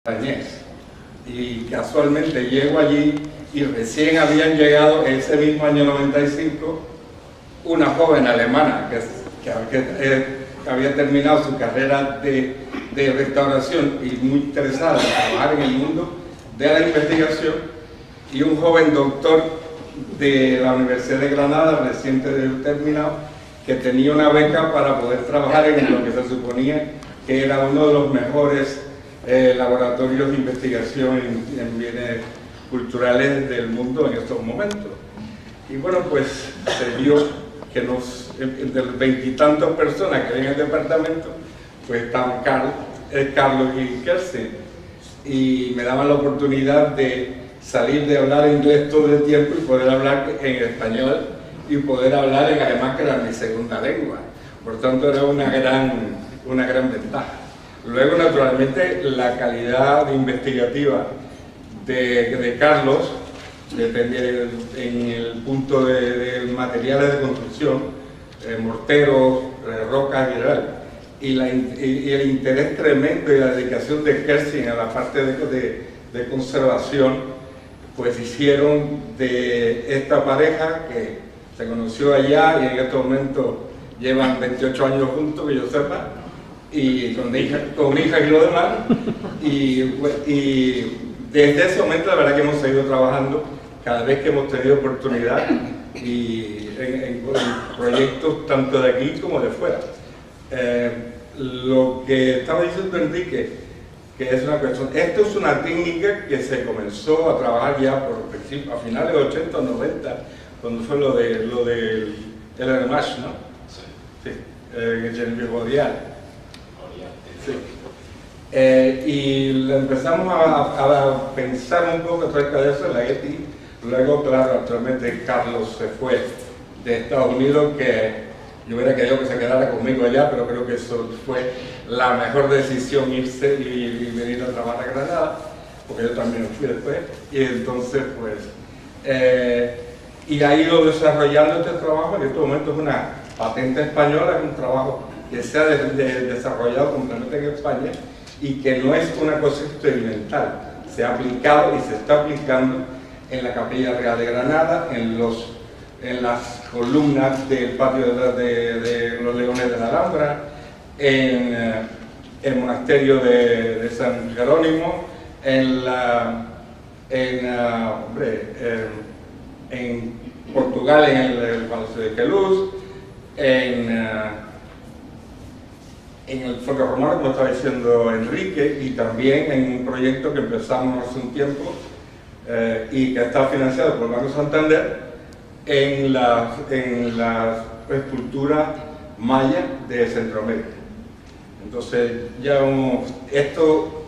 Añez. Y casualmente llego allí y recién habían llegado ese mismo año 95 una joven alemana que había terminado su carrera de restauración y muy interesada en trabajar en el mundo de la investigación, y un joven doctor de la Universidad de Granada recién terminado, que tenía una beca para poder trabajar en lo que se suponía que era uno de los mejores laboratorios de investigación en bienes culturales del mundo en estos momentos. Y bueno, pues se vio que entre los veintitantos personas que hay en el departamento, pues estaban Carlos y Kerstin, y me daban la oportunidad de salir de hablar inglés todo el tiempo y poder hablar en español y poder hablar en alemán, que era mi segunda lengua. Por tanto, era una gran ventaja. Luego, naturalmente, la calidad investigativa de Carlos depende en el punto de materiales de construcción, morteros, rocas en general, y el interés tremendo y la dedicación de Kerstin a la parte de conservación, pues hicieron de esta pareja, que se conoció allá y en este momento llevan 28 años juntos, que yo sepa, y con hijas y lo demás, y desde ese momento la verdad que hemos seguido trabajando cada vez que hemos tenido oportunidad, y en proyectos tanto de aquí como de fuera. Lo que estaba diciendo Enrique, que es una cuestión, esto es una técnica que se comenzó a trabajar ya a finales de 80 o 90, cuando fue lo del LRMASH, ¿no? Sí, Geneviève Odial. Sí. Y empezamos a pensar un poco acerca de eso en la ETI. Luego, claro, actualmente Carlos se fue de Estados Unidos, que yo hubiera querido que se quedara conmigo allá, pero creo que eso fue la mejor decisión, irse y venir a trabajar a Granada, porque yo también fui después. Y entonces, pues, y ha ido desarrollando este trabajo. En este momento es una patente española, es un trabajo que se ha desarrollado completamente en España y que no es una cosa experimental. Se ha aplicado y se está aplicando en la Capilla Real de Granada, en las columnas del patio de los Leones de la Alhambra, en el monasterio de San Jerónimo, en Portugal, en el Palacio de Queluz, en el Foro Romano, como estaba diciendo Enrique, y también en un proyecto que empezamos hace un tiempo y que está financiado por el Banco Santander, en la escultura maya de Centroamérica. Entonces, ya esto,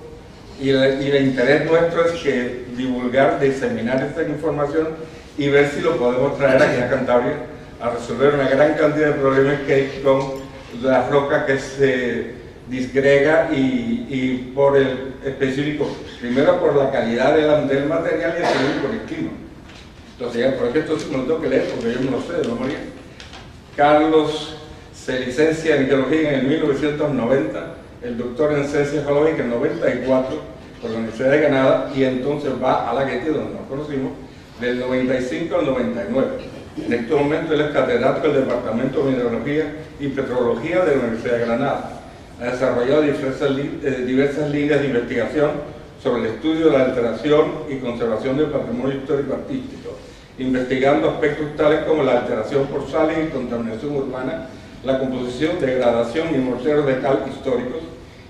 y el interés nuestro es que divulgar, diseminar esta información y ver si lo podemos traer aquí a Cantabria a resolver una gran cantidad de problemas que hay con la roca que se disgrega, y por el específico, primero por la calidad del material y segundo por el clima. Entonces, por ejemplo, esto sí me lo tengo que leer porque yo no lo sé de memoria. Carlos se licencia en geología en el 1990, el doctor en ciencias geológicas en 94 por la Universidad de Granada, y entonces va a la Getty, donde nos conocimos, del 95 al 99. En este momento él es catedrático del Departamento de Mineralogía y Petrología de la Universidad de Granada. Ha desarrollado diversas líneas de investigación sobre el estudio de la alteración y conservación del patrimonio histórico artístico, investigando aspectos tales como la alteración por sales y contaminación urbana, la composición, degradación y morteros de cal históricos,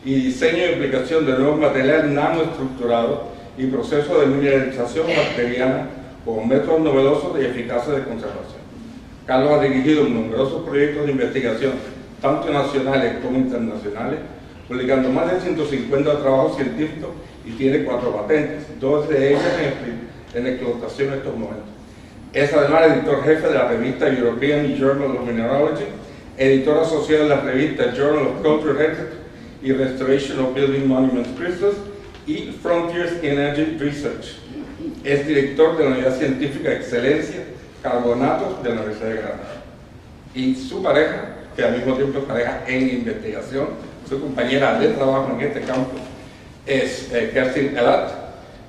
y diseño y aplicación de nuevos materiales nanoestructurados y procesos de mineralización bacteriana con métodos novedosos y eficaces de conservación. Carlos ha dirigido numerosos proyectos de investigación, tanto nacionales como internacionales, publicando más de 150 trabajos científicos y tiene 4 patentes, 2 de ellas en explotación en estos momentos. Es además editor jefe de la revista European Journal of Mineralogy, editor asociado de la revista Journal of Cultural Heritage y Restoration of Building Monuments Crystals y Frontiers in Energy Research. Es director de la Unidad Científica de Excelencia Carbonatos de la Universidad de Granada. Y su pareja, que al mismo tiempo es pareja en investigación, su compañera de trabajo en este campo, es Kerstin Elat,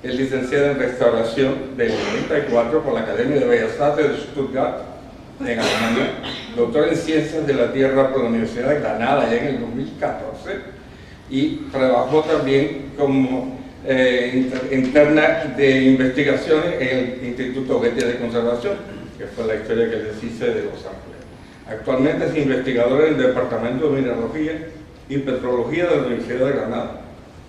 es licenciada en Restauración del 94 por la Academia de Bellas Artes de Stuttgart, en Alemania, doctora en Ciencias de la Tierra por la Universidad de Granada ya en el 2014, y trabajó también como interna de investigaciones en el Instituto Goethe de Conservación, que fue la historia que les hice de Los Ángeles. Actualmente es investigadora en el Departamento de Mineralogía y Petrología de la Universidad de Granada.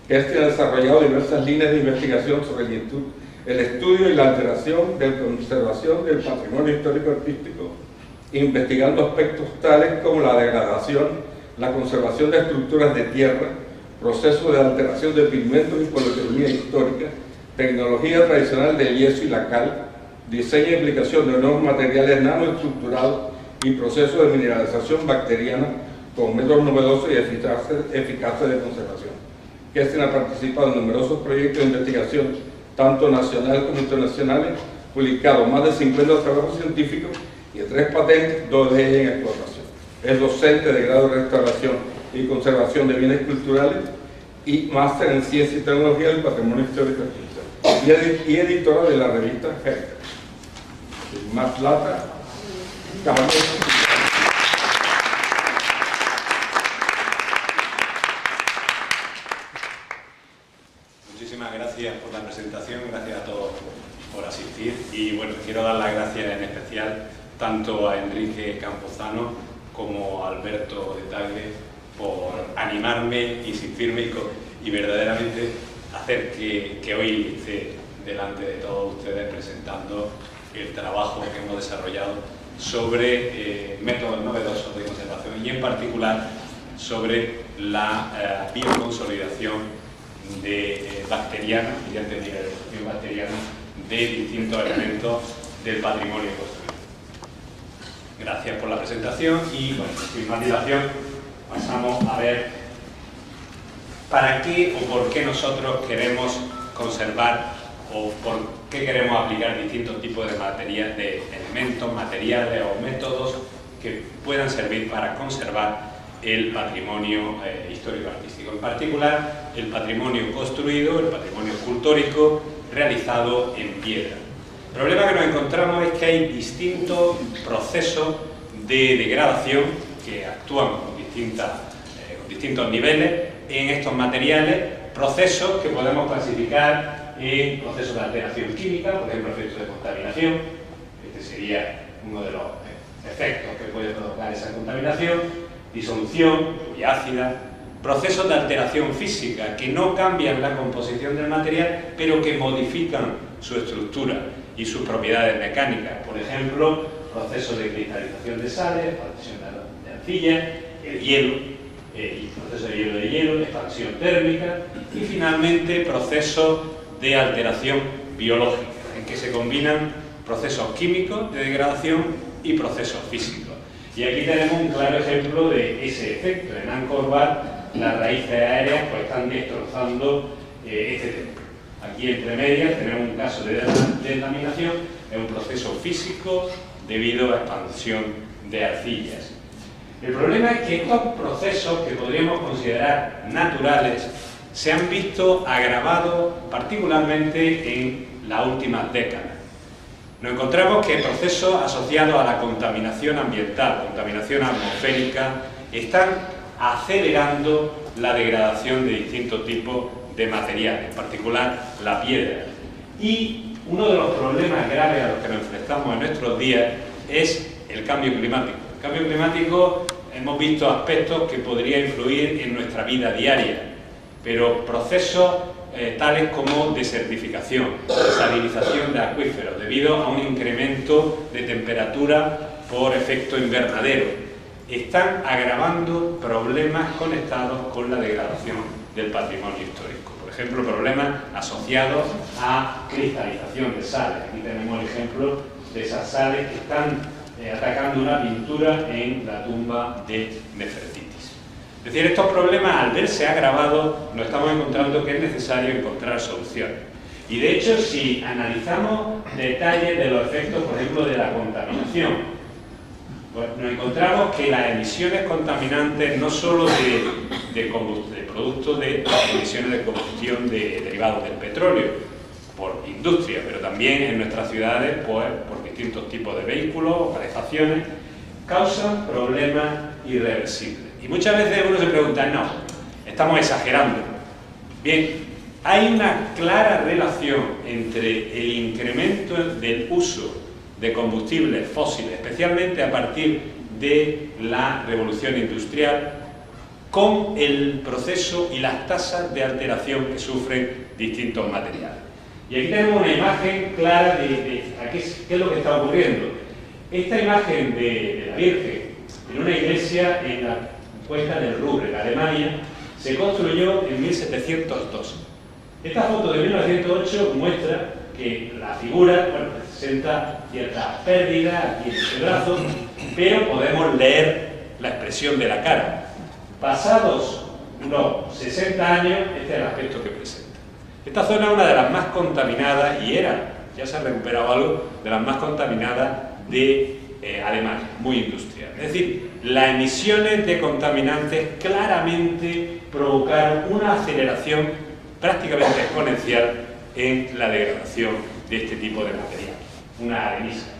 Este ha desarrollado diversas líneas de investigación sobre el estudio y la alteración de la conservación del patrimonio histórico-artístico, investigando aspectos tales como la degradación, la conservación de estructuras de tierra, procesos de alteración de pigmentos y policromía histórica, tecnología tradicional del yeso y la cal, diseño y aplicación de nuevos materiales nanoestructurados y procesos de mineralización bacteriana con métodos novedosos y eficaces de conservación. Kerstin ha participado en numerosos proyectos de investigación, tanto nacionales como internacionales, publicado más de 50 trabajos científicos y 3 patentes, 2 de ellas en explotación. Es docente de grado de restauración y conservación de bienes culturales y máster en Ciencia y Tecnología del Patrimonio Histórico y editora de la revista Heritage. Más lata, Carlos. Muchísimas gracias por la presentación, gracias a todos por asistir y bueno, quiero dar las gracias en especial tanto a Enrique Campuzano como a Alberto de Tagle por animarme, insistirme y verdaderamente hacer que hoy esté delante de todos ustedes presentando el trabajo que hemos desarrollado sobre métodos novedosos de conservación y en particular sobre la bioconsolidación bacteriana, mediante mineralización bacteriana de distintos elementos del patrimonio construido. Gracias por la presentación y, bueno, sin más dilación, pasamos a ver para qué o por qué nosotros queremos conservar o por qué queremos aplicar distintos tipos de elementos, materiales o métodos que puedan servir para conservar el patrimonio histórico-artístico, en particular el patrimonio construido, el patrimonio escultórico realizado en piedra. El problema que nos encontramos es que hay distintos procesos de degradación que actúan con distintos niveles en estos materiales, procesos que podemos clasificar en procesos de alteración química, por ejemplo, efectos de contaminación. Este sería uno de los efectos que puede provocar esa contaminación. Disolución, lluvia ácida, procesos de alteración física que no cambian la composición del material, pero que modifican su estructura y sus propiedades mecánicas. Por ejemplo, procesos de cristalización de sales, expansión de arcilla, el hielo, proceso de hielo, expansión térmica y finalmente procesos de alteración biológica, en que se combinan procesos químicos de degradación y procesos físicos. Y aquí tenemos un claro ejemplo de ese efecto. En Angkor Wat las raíces aéreas pues, están destrozando este templo. Aquí entre medias tenemos un caso de delaminación, es un proceso físico debido a expansión de arcillas. El problema es que estos procesos que podríamos considerar naturales se han visto agravados particularmente en las últimas décadas. Nos encontramos que procesos asociados a la contaminación ambiental, contaminación atmosférica, están acelerando la degradación de distintos tipos de materiales, en particular la piedra. Y uno de los problemas graves a los que nos enfrentamos en nuestros días es el cambio climático. El cambio climático, hemos visto aspectos que podrían influir en nuestra vida diaria, pero procesos tales como desertificación, salinización de acuíferos, debido a un incremento de temperatura por efecto invernadero, están agravando problemas conectados con la degradación del patrimonio histórico. Por ejemplo, problemas asociados a cristalización de sales. Aquí tenemos el ejemplo de esas sales que están atacando una pintura en la tumba de Nefertiti. Es decir, estos problemas, al verse agravados, nos estamos encontrando que es necesario encontrar soluciones. Y de hecho, si analizamos detalles de los efectos, por ejemplo, de la contaminación, pues nos encontramos que las emisiones contaminantes no solo de de productos de las emisiones de combustión de derivados del petróleo por industria, pero también en nuestras ciudades pues, por distintos tipos de vehículos o calefacciones, causan problemas irreversibles. Y muchas veces uno se pregunta, no, estamos exagerando. Bien, hay una clara relación entre el incremento del uso de combustibles fósiles, especialmente a partir de la revolución industrial, con el proceso y las tasas de alteración que sufren distintos materiales. Y aquí tenemos una imagen clara de qué es lo que está ocurriendo. Esta imagen de la Virgen en una iglesia en la cuenca del Ruhr, en Alemania, se construyó en 1702. Esta foto de 1908 muestra que la figura presenta cierta pérdida aquí en este brazo, pero podemos leer la expresión de la cara. Pasados unos 60 años, este es el aspecto que presenta. Esta zona es una de las más contaminadas, y ya se ha recuperado algo, de las más contaminadas de Alemania, muy industrial. Es decir, las emisiones de contaminantes claramente provocaron una aceleración prácticamente exponencial en la degradación de este tipo de material, una arenisca.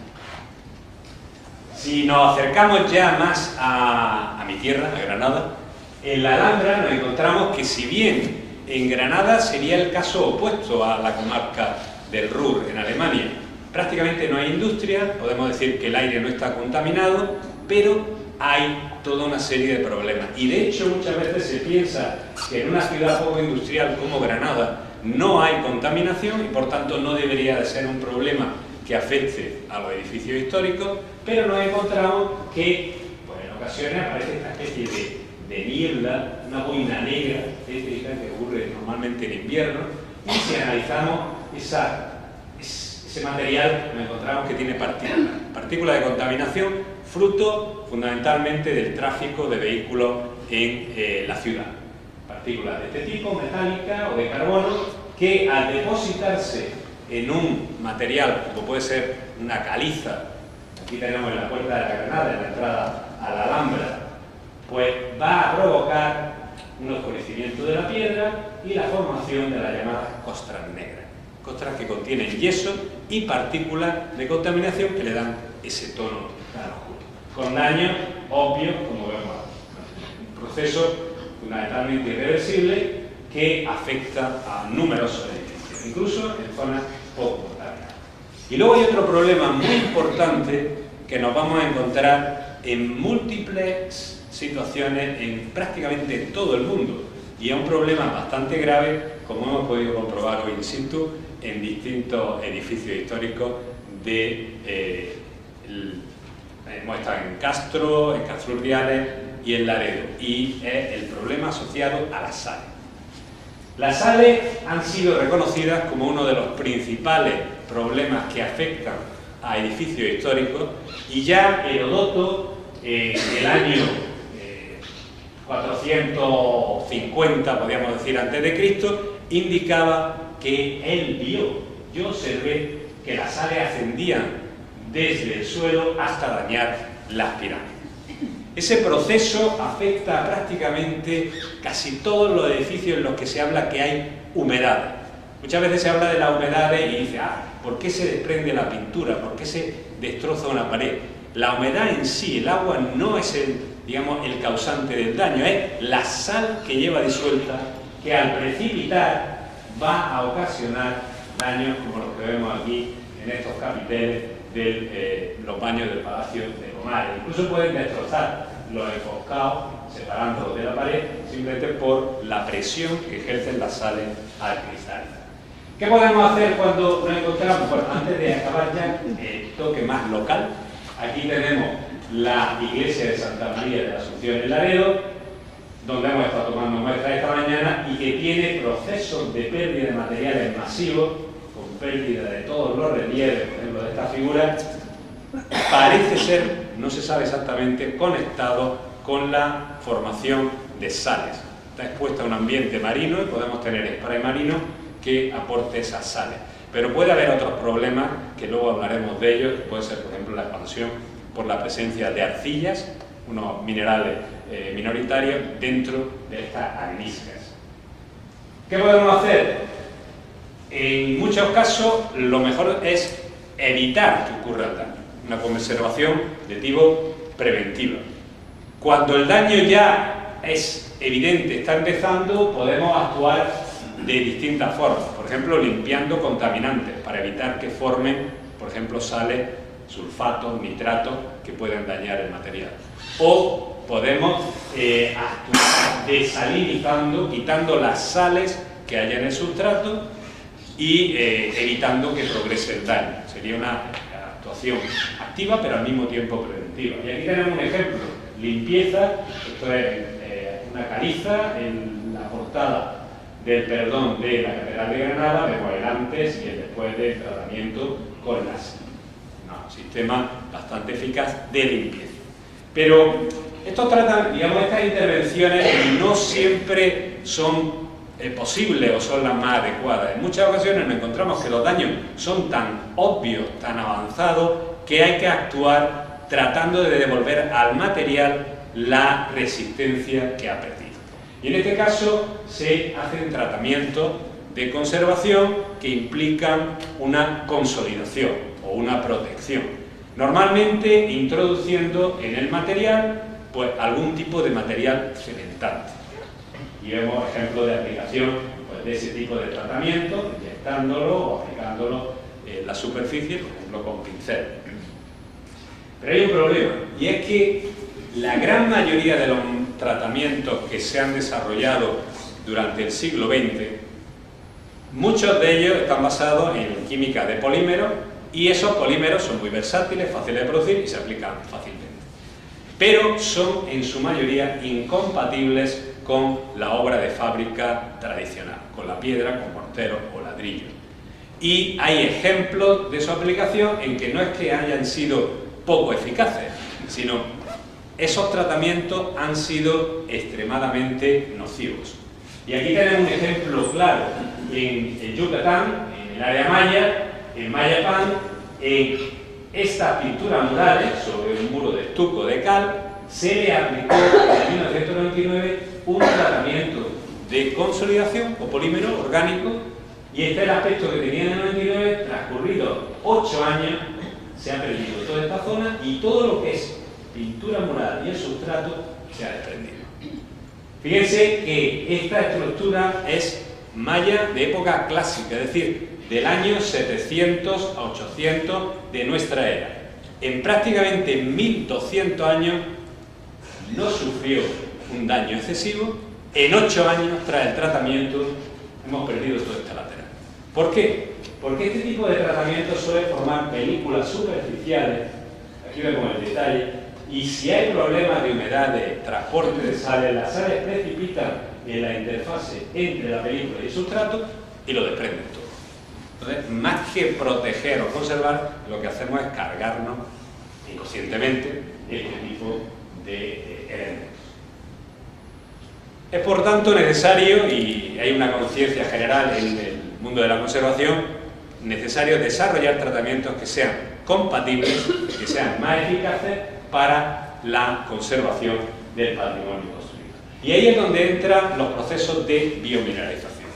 Si nos acercamos ya más a mi tierra, a Granada, en la Alhambra nos encontramos que, si bien en Granada sería el caso opuesto a la comarca del Ruhr, en Alemania, prácticamente no hay industria, podemos decir que el aire no está contaminado, pero hay toda una serie de problemas. Y de hecho muchas veces se piensa que en una ciudad poco industrial como Granada no hay contaminación y por tanto no debería de ser un problema que afecte a los edificios históricos, pero nos encontramos que pues, en ocasiones aparece esta especie de niebla, una boina negra tétrica que ocurre normalmente en invierno, y si analizamos ese material nos encontramos que tiene partículas de contaminación, fruto fundamentalmente del tráfico de vehículos en la ciudad. Partículas de este tipo, metálicas o de carbono, que al depositarse en un material como puede ser una caliza, aquí tenemos en la puerta de la Granada, en la entrada a la Alhambra, pues va a provocar un oscurecimiento de la piedra y la formación de las llamadas costras negras. Costras que contienen yeso y partículas de contaminación que le dan ese tono tan oscuro. Con daños obvios, como vemos aquí. Un proceso fundamentalmente irreversible que afecta a numerosos edificios, incluso en zonas poco contaminadas. Y luego hay otro problema muy importante que nos vamos a encontrar en múltiples situaciones en prácticamente todo el mundo, y es un problema bastante grave, como hemos podido comprobar hoy in situ en distintos edificios históricos hemos estado en Castro, en Castro Urdiales y en Laredo, y es el problema asociado a las sales. Las sales han sido reconocidas como uno de los principales problemas que afectan a edificios históricos, y ya Heródoto, el año 450, podríamos decir, antes de Cristo, indicaba que él yo observé que las sales ascendían desde el suelo hasta dañar las pirámides. Ese proceso afecta a prácticamente casi todos los edificios en los que se habla que hay humedades. Muchas veces se habla de las humedades y dice, ¿por qué se desprende la pintura? ¿Por qué se destroza una pared? La humedad en sí, el agua, no es el causante del daño, es la sal que lleva disuelta, que al precipitar va a ocasionar daños como los que vemos aquí en estos capiteles de los baños del Palacio de Comares. Incluso pueden destrozar los enfoscados, separándolos de la pared, simplemente por la presión que ejercen las sales al cristal. ¿Qué podemos hacer cuando nos encontramos? Bueno, antes de acabar ya el toque más local, aquí tenemos la iglesia de Santa María de la Asunción en Laredo, donde hemos estado tomando muestras esta mañana y que tiene procesos de pérdida de materiales masivos, con pérdida de todos los relieves, por ejemplo, de esta figura, parece ser, no se sabe exactamente, conectado con la formación de sales. Está expuesta a un ambiente marino y podemos tener spray marino que aporte esas sales. Pero puede haber otros problemas, que luego hablaremos de ellos, que puede ser, por ejemplo, la expansión por la presencia de arcillas, unos minerales minoritarios dentro de estas areniscas. ¿Qué podemos hacer? En muchos casos lo mejor es evitar que ocurra el daño, una conservación de tipo preventiva. Cuando el daño ya es evidente, está empezando, podemos actuar de distintas formas, por ejemplo limpiando contaminantes para evitar que formen, por ejemplo, sales, sulfatos, nitratos que pueden dañar el material. O podemos actuar desalinizando, quitando las sales que haya en el sustrato y evitando que progrese el daño. Sería una actuación activa pero al mismo tiempo preventiva. Y aquí tenemos un ejemplo, limpieza, esto es una caliza en la portada del perdón de la Catedral de Granada, vemos el antes y el después del tratamiento con láser. Un sistema bastante eficaz de limpieza. Pero estas intervenciones no siempre son posibles o son las más adecuadas. En muchas ocasiones nos encontramos que los daños son tan obvios, tan avanzados, que hay que actuar tratando de devolver al material la resistencia que ha perdido. Y en este caso se hacen tratamientos de conservación que implican una consolidación o una protección. Normalmente introduciendo en el material pues, algún tipo de material cementante. Y vemos ejemplos de aplicación pues, de ese tipo de tratamiento, inyectándolo o aplicándolo en la superficie, por ejemplo con pincel. Pero hay un problema, y es que la gran mayoría de los tratamientos que se han desarrollado durante el siglo XX, muchos de ellos están basados en química de polímeros y esos polímeros son muy versátiles, fáciles de producir y se aplican fácilmente. Pero son en su mayoría incompatibles con la obra de fábrica tradicional, con la piedra, con mortero o ladrillo. Y hay ejemplos de su aplicación en que no es que hayan sido poco eficaces, sino esos tratamientos han sido extremadamente nocivos. Y aquí tenemos un ejemplo claro en Yucatán, en el área maya, en Mayapán, en estas pinturas murales sobre un muro de estuco de cal, se le aplicó en 1999 un tratamiento de consolidación o polímero orgánico, y este es el aspecto que tenía en el 99. Transcurridos 8 años se ha perdido toda esta zona y todo lo que es pintura mural y el sustrato se ha desprendido. Fíjense que esta estructura es maya de época clásica, es decir, del año 700 a 800 de nuestra era. En prácticamente 1200 años no sufrió un daño excesivo. En 8 años, tras el tratamiento, hemos perdido todo este lateral. ¿Por qué? Porque este tipo de tratamiento suele formar películas superficiales, aquí vemos el detalle, y si hay problemas de humedad, de transporte de sales, las sales precipitan en la interfase entre la película y el sustrato y lo desprenden todo. Entonces, más que proteger o conservar, lo que hacemos es cargarnos inconscientemente este tipo de elementos. Es por tanto necesario, y hay una conciencia general en el mundo de la conservación, necesario desarrollar tratamientos que sean compatibles, que sean más eficaces para la conservación del patrimonio construido. Y ahí es donde entran los procesos de biomineralización.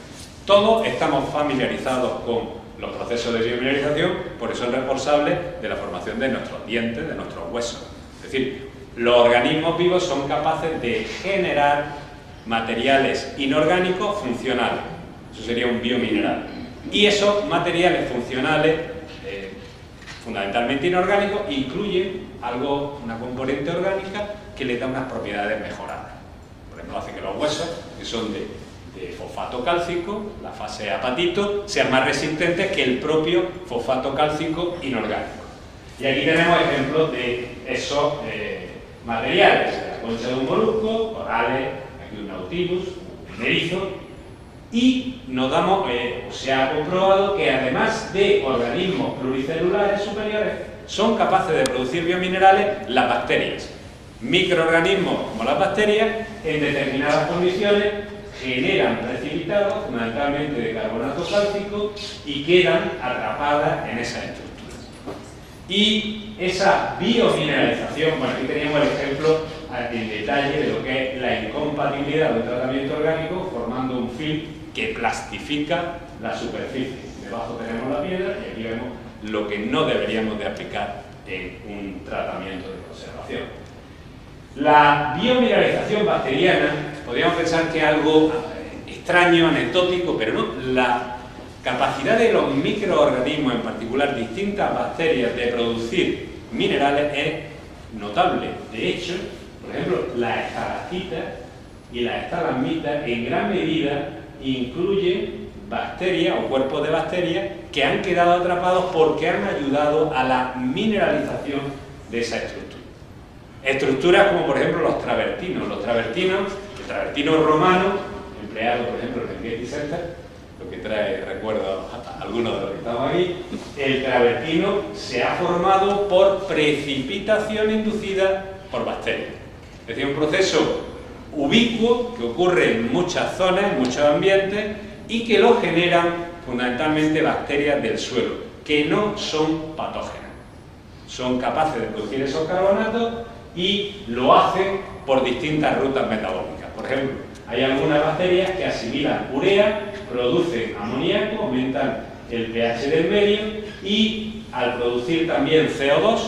Todos estamos familiarizados con los procesos de biomineralización, por eso es responsable de la formación de nuestros dientes, de nuestros huesos. Es decir, los organismos vivos son capaces de generar materiales inorgánicos funcionales. Eso sería un biomineral. Y esos materiales funcionales, fundamentalmente inorgánicos, incluyen una componente orgánica que le da unas propiedades mejoradas. Por ejemplo, hace que los huesos, que son de fosfato cálcico, la fase apatito, sean más resistentes que el propio fosfato cálcico inorgánico. Y aquí tenemos ejemplos de esos materiales, la concha de un molusco, corales, aquí un nautilus, un erizo, y nos damos, se ha comprobado que además de organismos pluricelulares superiores, son capaces de producir biominerales las bacterias. Microorganismos como las bacterias, en determinadas condiciones, generan precipitados, fundamentalmente de carbonato cálcico, y quedan atrapadas en esas estructuras. Y esa biomineralización, bueno, aquí teníamos el ejemplo en detalle de lo que es la incompatibilidad de un tratamiento orgánico formando un film que plastifica la superficie. Debajo tenemos la piedra y aquí vemos lo que no deberíamos de aplicar en un tratamiento de conservación. La biomineralización bacteriana, podríamos pensar que es algo extraño, anecdótico, pero no. La capacidad de los microorganismos, en particular distintas bacterias, de producir minerales es notable. De hecho, por ejemplo, las estalactitas y las estalagmitas en gran medida incluyen bacterias o cuerpos de bacterias que han quedado atrapados porque han ayudado a la mineralización de esa estructura. Estructuras como por ejemplo los travertinos. El travertino romano, empleado por ejemplo en el Getty Center, lo que trae recuerdo a algunos de los que estamos aquí, el travertino se ha formado por precipitación inducida por bacterias. Es decir, un proceso ubicuo que ocurre en muchas zonas, en muchos ambientes, y que lo generan fundamentalmente bacterias del suelo, que no son patógenas. Son capaces de producir esos carbonatos y lo hacen por distintas rutas metabólicas. Por ejemplo, hay algunas bacterias que asimilan urea, producen amoníaco, aumentan el pH del medio y al producir también CO2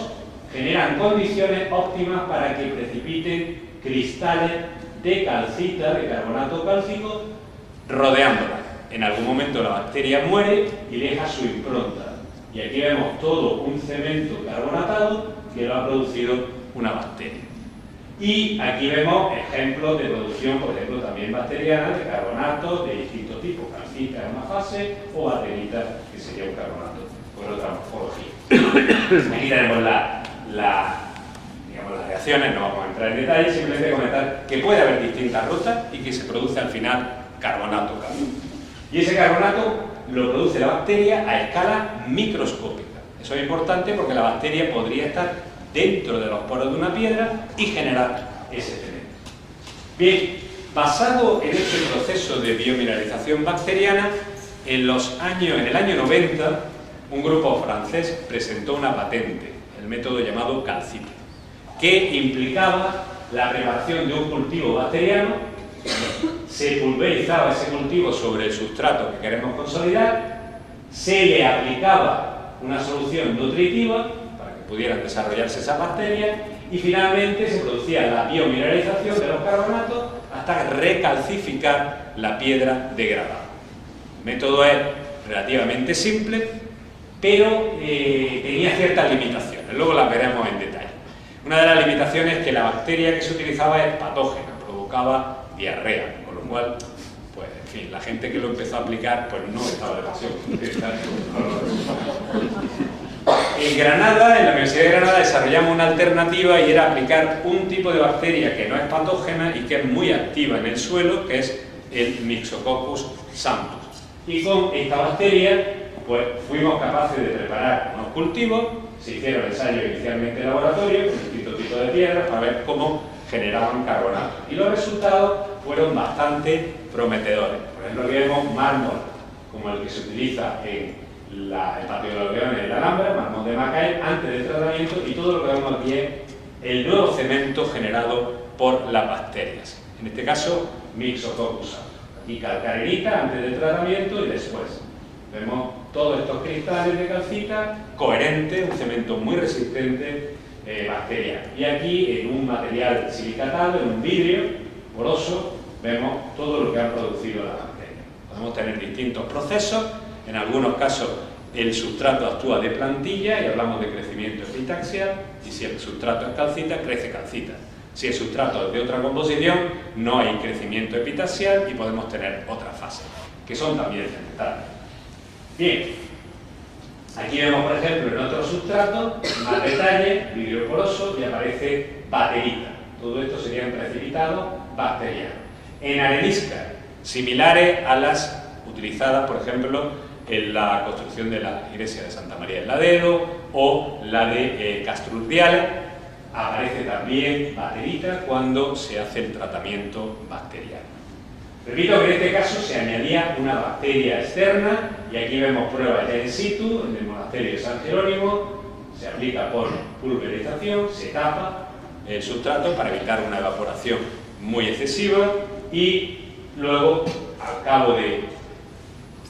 generan condiciones óptimas para que precipiten cristales de calcita, de carbonato cálcico, rodeándola. En algún momento la bacteria muere y deja su impronta. Y aquí vemos todo un cemento carbonatado que lo ha producido una bacteria. Y aquí vemos ejemplos de producción, por ejemplo, también bacteriana, de carbonatos de distintos tipos. Calcita en una fase o bacterita, que sería un carbonato por otra morfología. Aquí tenemos las reacciones, no vamos a entrar en detalle, simplemente comentar que puede haber distintas rutas y que se produce al final carbonato cálcico. Y ese carbonato lo produce la bacteria a escala microscópica. Eso es importante porque la bacteria podría estar dentro de los poros de una piedra y generar ese cemento. Bien, basado en este proceso de biomineralización bacteriana, en el año 90, un grupo francés presentó una patente, el método llamado calcita, que implicaba la preparación de un cultivo bacteriano. Se pulverizaba ese cultivo sobre el sustrato que queremos consolidar, se le aplicaba una solución nutritiva para que pudieran desarrollarse esas bacterias y finalmente se producía la biomineralización de los carbonatos hasta recalcificar la piedra degradada. El método es relativamente simple, pero tenía ciertas limitaciones, luego las veremos en detalle. Una de las limitaciones es que la bacteria que se utilizaba es patógena, provocaba diarrea, con lo cual, pues, en fin, la gente que lo empezó a aplicar, pues no estaba demasiado contenta. En Granada, en la Universidad de Granada, desarrollamos una alternativa y era aplicar un tipo de bacteria que no es patógena y que es muy activa en el suelo, que es el Myxococcus santus. Y con esta bacteria, pues, fuimos capaces de preparar unos cultivos, se hicieron ensayos inicialmente en laboratorio, con distintos tipos de piedras, para ver cómo generaban carbonato. Y los resultados fueron bastante prometedores. Por ejemplo, aquí vemos mármol, como el que se utiliza en el patio de los leones en la Alhambra, mármol de Macael, antes del tratamiento, y todo lo que vemos aquí es el nuevo cemento generado por las bacterias. En este caso, Myxococcus santus. Aquí calcarerita antes del tratamiento y después. Vemos todos estos cristales de calcita, coherente, un cemento muy resistente, bacteriano. Y aquí, en un material silicatado, en un vidrio poroso, vemos todo lo que han producido las bacterias. Podemos tener distintos procesos, en algunos casos el sustrato actúa de plantilla y hablamos de crecimiento epitaxial, y si el sustrato es calcita, crece calcita. Si el sustrato es de otra composición, no hay crecimiento epitaxial y podemos tener otras fases, que son también cementales. Bien. Aquí vemos, por ejemplo, en otro sustrato, más detalle, vidrio poroso, y aparece baterita. Todo esto serían precipitados bacterianos. En areniscas, similares a las utilizadas, por ejemplo, en la construcción de la iglesia de Santa María del Ladero o la de Castrurdiales, aparece también baterita cuando se hace el tratamiento bacteriano. Repito que en este caso se añadía una bacteria externa y aquí vemos pruebas ya in situ en el monasterio de San Jerónimo, se aplica por pulverización, se tapa el sustrato para evitar una evaporación muy excesiva, y luego, al cabo de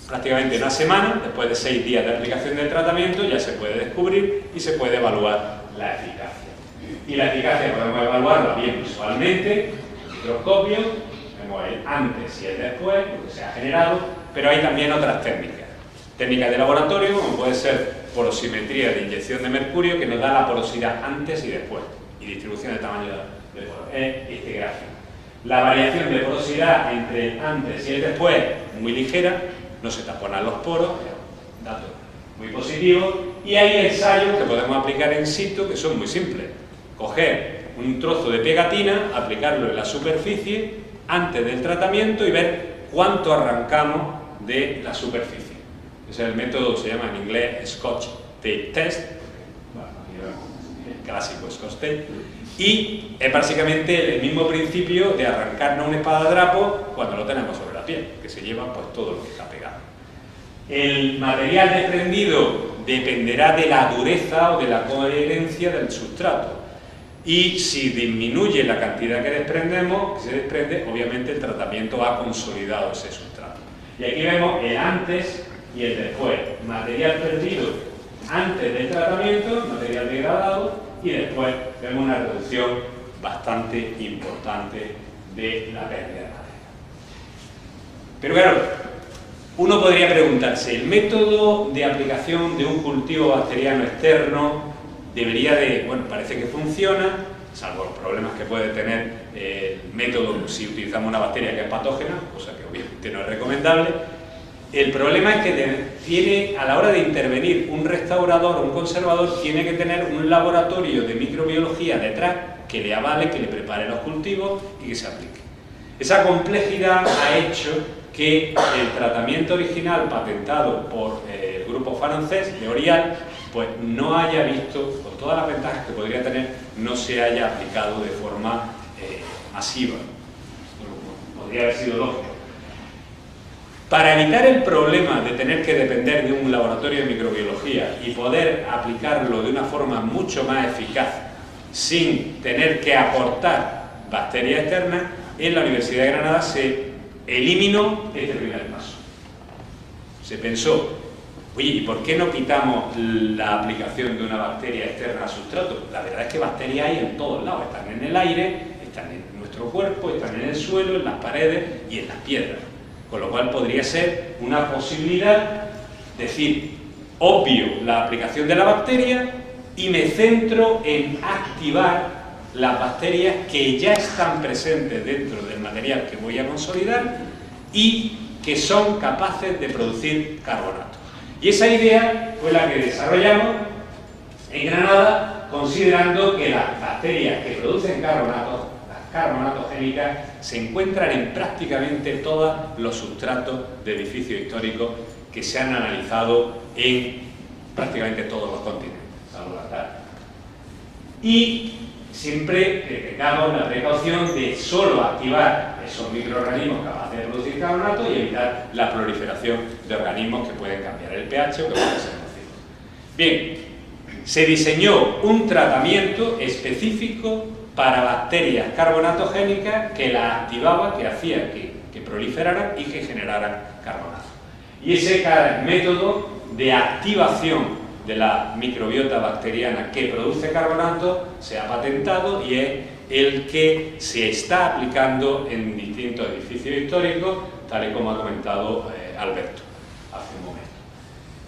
prácticamente una semana, después de 6 días de aplicación del tratamiento, ya se puede descubrir y se puede evaluar la eficacia. Y la eficacia podemos evaluarla bien visualmente, con el microscopio, vemos el antes y el después, lo que se ha generado, pero hay también otras técnicas. Técnicas de laboratorio, como puede ser porosimetría de inyección de mercurio, que nos da la porosidad antes y después, y distribución de tamaño de poro. Este gráfico. La variación de porosidad entre el antes y el después es muy ligera, no se taponan los poros, es un dato muy positivo, y hay ensayos que podemos aplicar in situ que son muy simples. Coger un trozo de pegatina, aplicarlo en la superficie antes del tratamiento y ver cuánto arrancamos de la superficie. Ese es el método, se llama en inglés Scotch Tape Test, bueno, aquí vemos el clásico Scotch Tape, y es básicamente el mismo principio de arrancarnos una espada de drapo cuando lo tenemos sobre la piel, que se lleva pues todo lo que está pegado. El material desprendido dependerá de la dureza o de la coherencia del sustrato, y si disminuye la cantidad que se desprende, obviamente el tratamiento ha consolidado ese sustrato. Y aquí vemos el antes y el después. Material perdido antes del tratamiento, material degradado, y después vemos una reducción bastante importante de la pérdida de materia. Pero claro, uno podría preguntarse, ¿el método de aplicación de un cultivo bacteriano externo debería de, bueno, parece que funciona, salvo los problemas que puede tener el método si utilizamos una bacteria que es patógena, cosa que obviamente no es recomendable? El problema es que a la hora de intervenir un restaurador o un conservador, tiene que tener un laboratorio de microbiología detrás que le avale, que le prepare los cultivos y que se aplique. Esa complejidad ha hecho que el tratamiento original patentado por el grupo francés de Orial pues no haya visto, con todas las ventajas que podría tener, no se haya aplicado de forma masiva. Podría haber sido lógico. Para evitar el problema de tener que depender de un laboratorio de microbiología y poder aplicarlo de una forma mucho más eficaz sin tener que aportar bacterias externas, en la Universidad de Granada se eliminó este primer paso. Se pensó, oye, ¿y por qué no quitamos la aplicación de una bacteria externa al sustrato? La verdad es que bacterias hay en todos lados, están en el aire, están en nuestro cuerpo, están en el suelo, en las paredes y en las piedras. Con lo cual podría ser una posibilidad, decir, obvio la aplicación de la bacteria y me centro en activar las bacterias que ya están presentes dentro del material que voy a consolidar y que son capaces de producir carbonato. Y esa idea fue la que desarrollamos en Granada, considerando que las bacterias que producen carbonatos, las carbonatogénicas, se encuentran en prácticamente todos los sustratos de edificios históricos que se han analizado en prácticamente todos los continentes, salvo la Antártida. Y siempre tengamos la precaución de solo activar esos microorganismos capaces de producir carbonato y evitar la proliferación de organismos que pueden cambiar el pH o que pueden ser nocivos. Bien, se diseñó un tratamiento específico para bacterias carbonatogénicas que las activaba, que hacía que proliferaran y que generaran carbonato. Y ese método de activación de la microbiota bacteriana que produce carbonato se ha patentado y es el que se está aplicando en distintos edificios históricos, tal y como ha comentado Alberto hace un momento.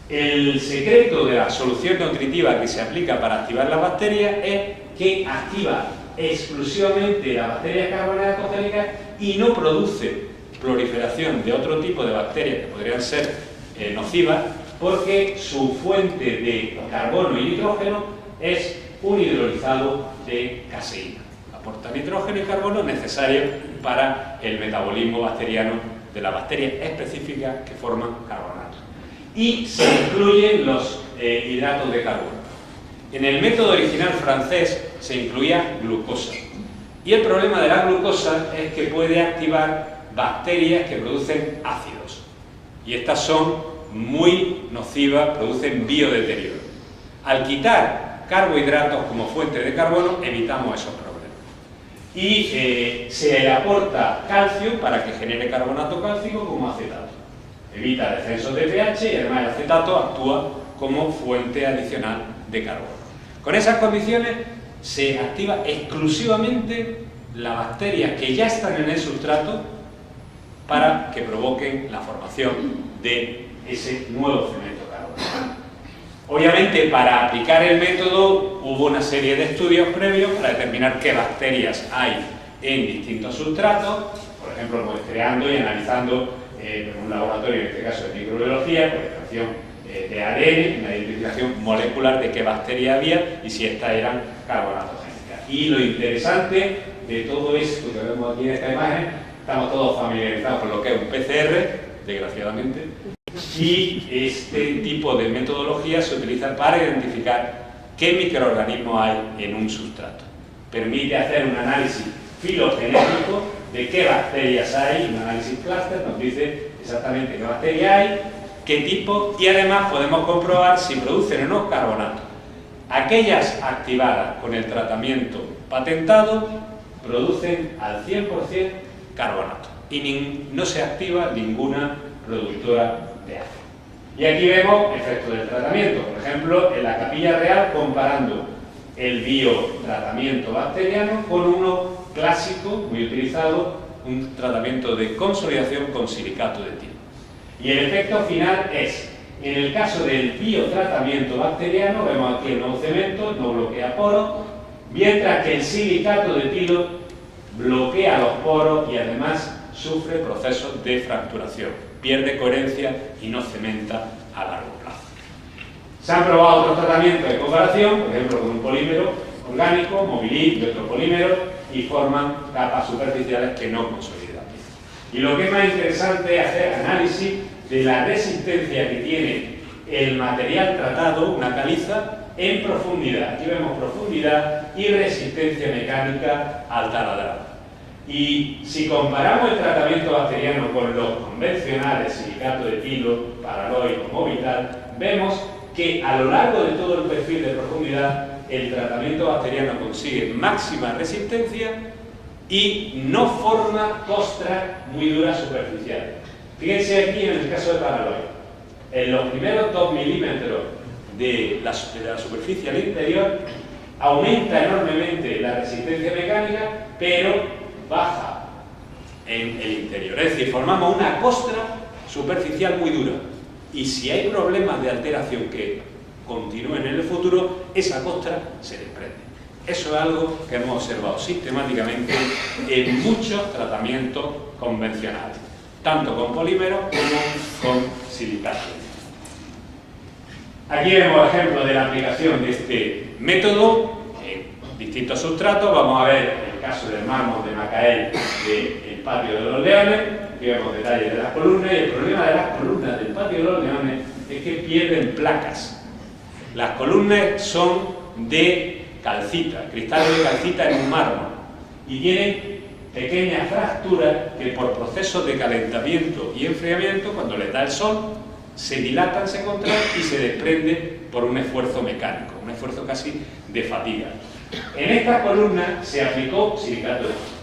El secreto de la solución nutritiva que se aplica para activar las bacterias es que activa exclusivamente las bacterias carbonatogénicas y no produce proliferación de otro tipo de bacterias que podrían ser nocivas, porque su fuente de carbono y nitrógeno es un hidrolizado de caseína. Aporta nitrógeno y carbono necesarios para el metabolismo bacteriano de las bacterias específicas que forman carbonato. Y se incluyen los hidratos de carbono. En el método original francés se incluía glucosa. Y el problema de la glucosa es que puede activar bacterias que producen ácidos. Y estas son muy nocivas, producen biodeterioro. Al quitar carbohidratos como fuente de carbono, evitamos esos problemas. y se le aporta calcio para que genere carbonato cálcico como acetato. Evita descensos de pH y además el acetato actúa como fuente adicional de carbono. Con esas condiciones se activa exclusivamente las bacterias que ya están en el sustrato para que provoquen la formación de ese nuevo cemento carbonato. Obviamente, para aplicar el método hubo una serie de estudios previos para determinar qué bacterias hay en distintos sustratos, por ejemplo, muestreando y analizando en un laboratorio, en este caso de microbiología, por extracción de ADN, una identificación molecular de qué bacteria había y si estas eran carbonatogénicas. Y lo interesante de todo esto que vemos aquí en esta imagen, estamos todos familiarizados con lo que es un PCR, desgraciadamente, y este tipo de metodología se utiliza para identificar qué microorganismos hay en un sustrato. Permite hacer un análisis filogenético de qué bacterias hay, un análisis clúster nos dice exactamente qué bacteria hay, qué tipo, y además podemos comprobar si producen o no carbonato. Aquellas activadas con el tratamiento patentado producen al 100% carbonato y no se activa ninguna productora de ácido. Y aquí vemos efectos del tratamiento, por ejemplo, en la Capilla Real comparando el biotratamiento bacteriano con uno clásico, muy utilizado, un tratamiento de consolidación con silicato de tilo. Y el efecto final es, en el caso del biotratamiento bacteriano, vemos aquí el nuevo cemento, no bloquea poros, mientras que el silicato de tilo bloquea los poros y además sufre procesos de fracturación, pierde coherencia y no cementa a largo plazo. Se han probado otros tratamientos de comparación, por ejemplo con un polímero orgánico, Mobilit y otros polímeros, y forman capas superficiales que no consolidan. Y lo que es más interesante es hacer análisis de la resistencia que tiene el material tratado, una caliza, en profundidad. Aquí vemos profundidad y resistencia mecánica al taladrado. Y si comparamos el tratamiento bacteriano con los convencionales, silicato de tilo, paraloico, movital, vemos que a lo largo de todo el perfil de profundidad el tratamiento bacteriano consigue máxima resistencia y no forma costras muy duras superficiales. Fíjense aquí en el caso de paraloico. En los primeros 2 milímetros de la superficie al interior aumenta enormemente la resistencia mecánica, pero baja en el interior. Es decir, formamos una costra superficial muy dura. Y si hay problemas de alteración que continúen en el futuro, esa costra se desprende. Eso es algo que hemos observado sistemáticamente en muchos tratamientos convencionales, tanto con polímeros como con silicatos. Aquí vemos el ejemplo de la aplicación de este método en distintos sustratos. Vamos a ver el caso del mármol de Macael del Patio de los Leones. Aquí vemos detalles de las columnas, y el problema de las columnas del Patio de los Leones es que pierden placas. Las columnas son de calcita, cristales de calcita en un mármol, y tienen pequeñas fracturas que por procesos de calentamiento y enfriamiento, cuando les da el sol, se dilatan, se contraen y se desprenden por un esfuerzo mecánico, un esfuerzo casi de fatiga. En estas columnas se aplicó silicato de tilo.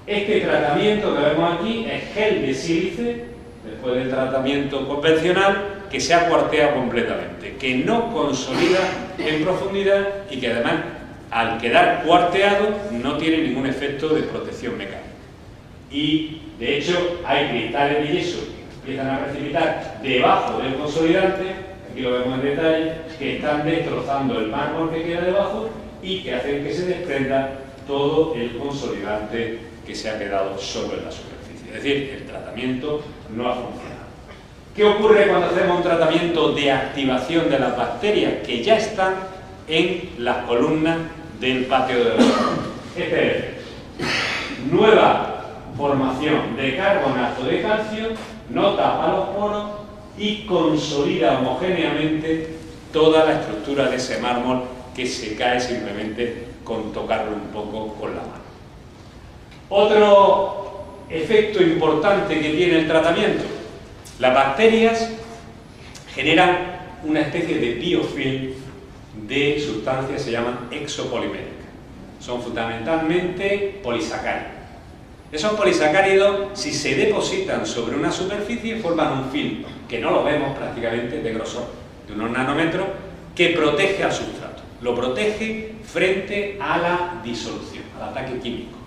Este tratamiento que vemos aquí es gel de sílice, después del tratamiento convencional, que se ha cuarteado completamente, que no consolida en profundidad y que además, al quedar cuarteado, no tiene ningún efecto de protección mecánica. Y, de hecho, hay cristales de yeso que empiezan a precipitar debajo del consolidante, aquí lo vemos en detalle, que están destrozando el mármol que queda debajo y que hacen que se desprenda todo el consolidante que se ha quedado sobre la superficie. Es decir, el tratamiento no ha funcionado. ¿Qué ocurre cuando hacemos un tratamiento de activación de las bacterias que ya están en las columnas del patio de los leones? Este es el efecto. Nueva formación de carbonato de calcio, no tapa los poros y consolida homogéneamente toda la estructura de ese mármol que se cae simplemente con tocarlo un poco con la mano. Otro efecto importante que tiene el tratamiento: las bacterias generan una especie de biofilm de sustancias que se llaman exopoliméricas. son fundamentalmente polisacáridos. Esos polisacáridos, si se depositan sobre una superficie, forman un film, que no lo vemos prácticamente, de grosor de unos nanómetros, que protege al sustrato. Lo protege frente a la disolución, al ataque químico.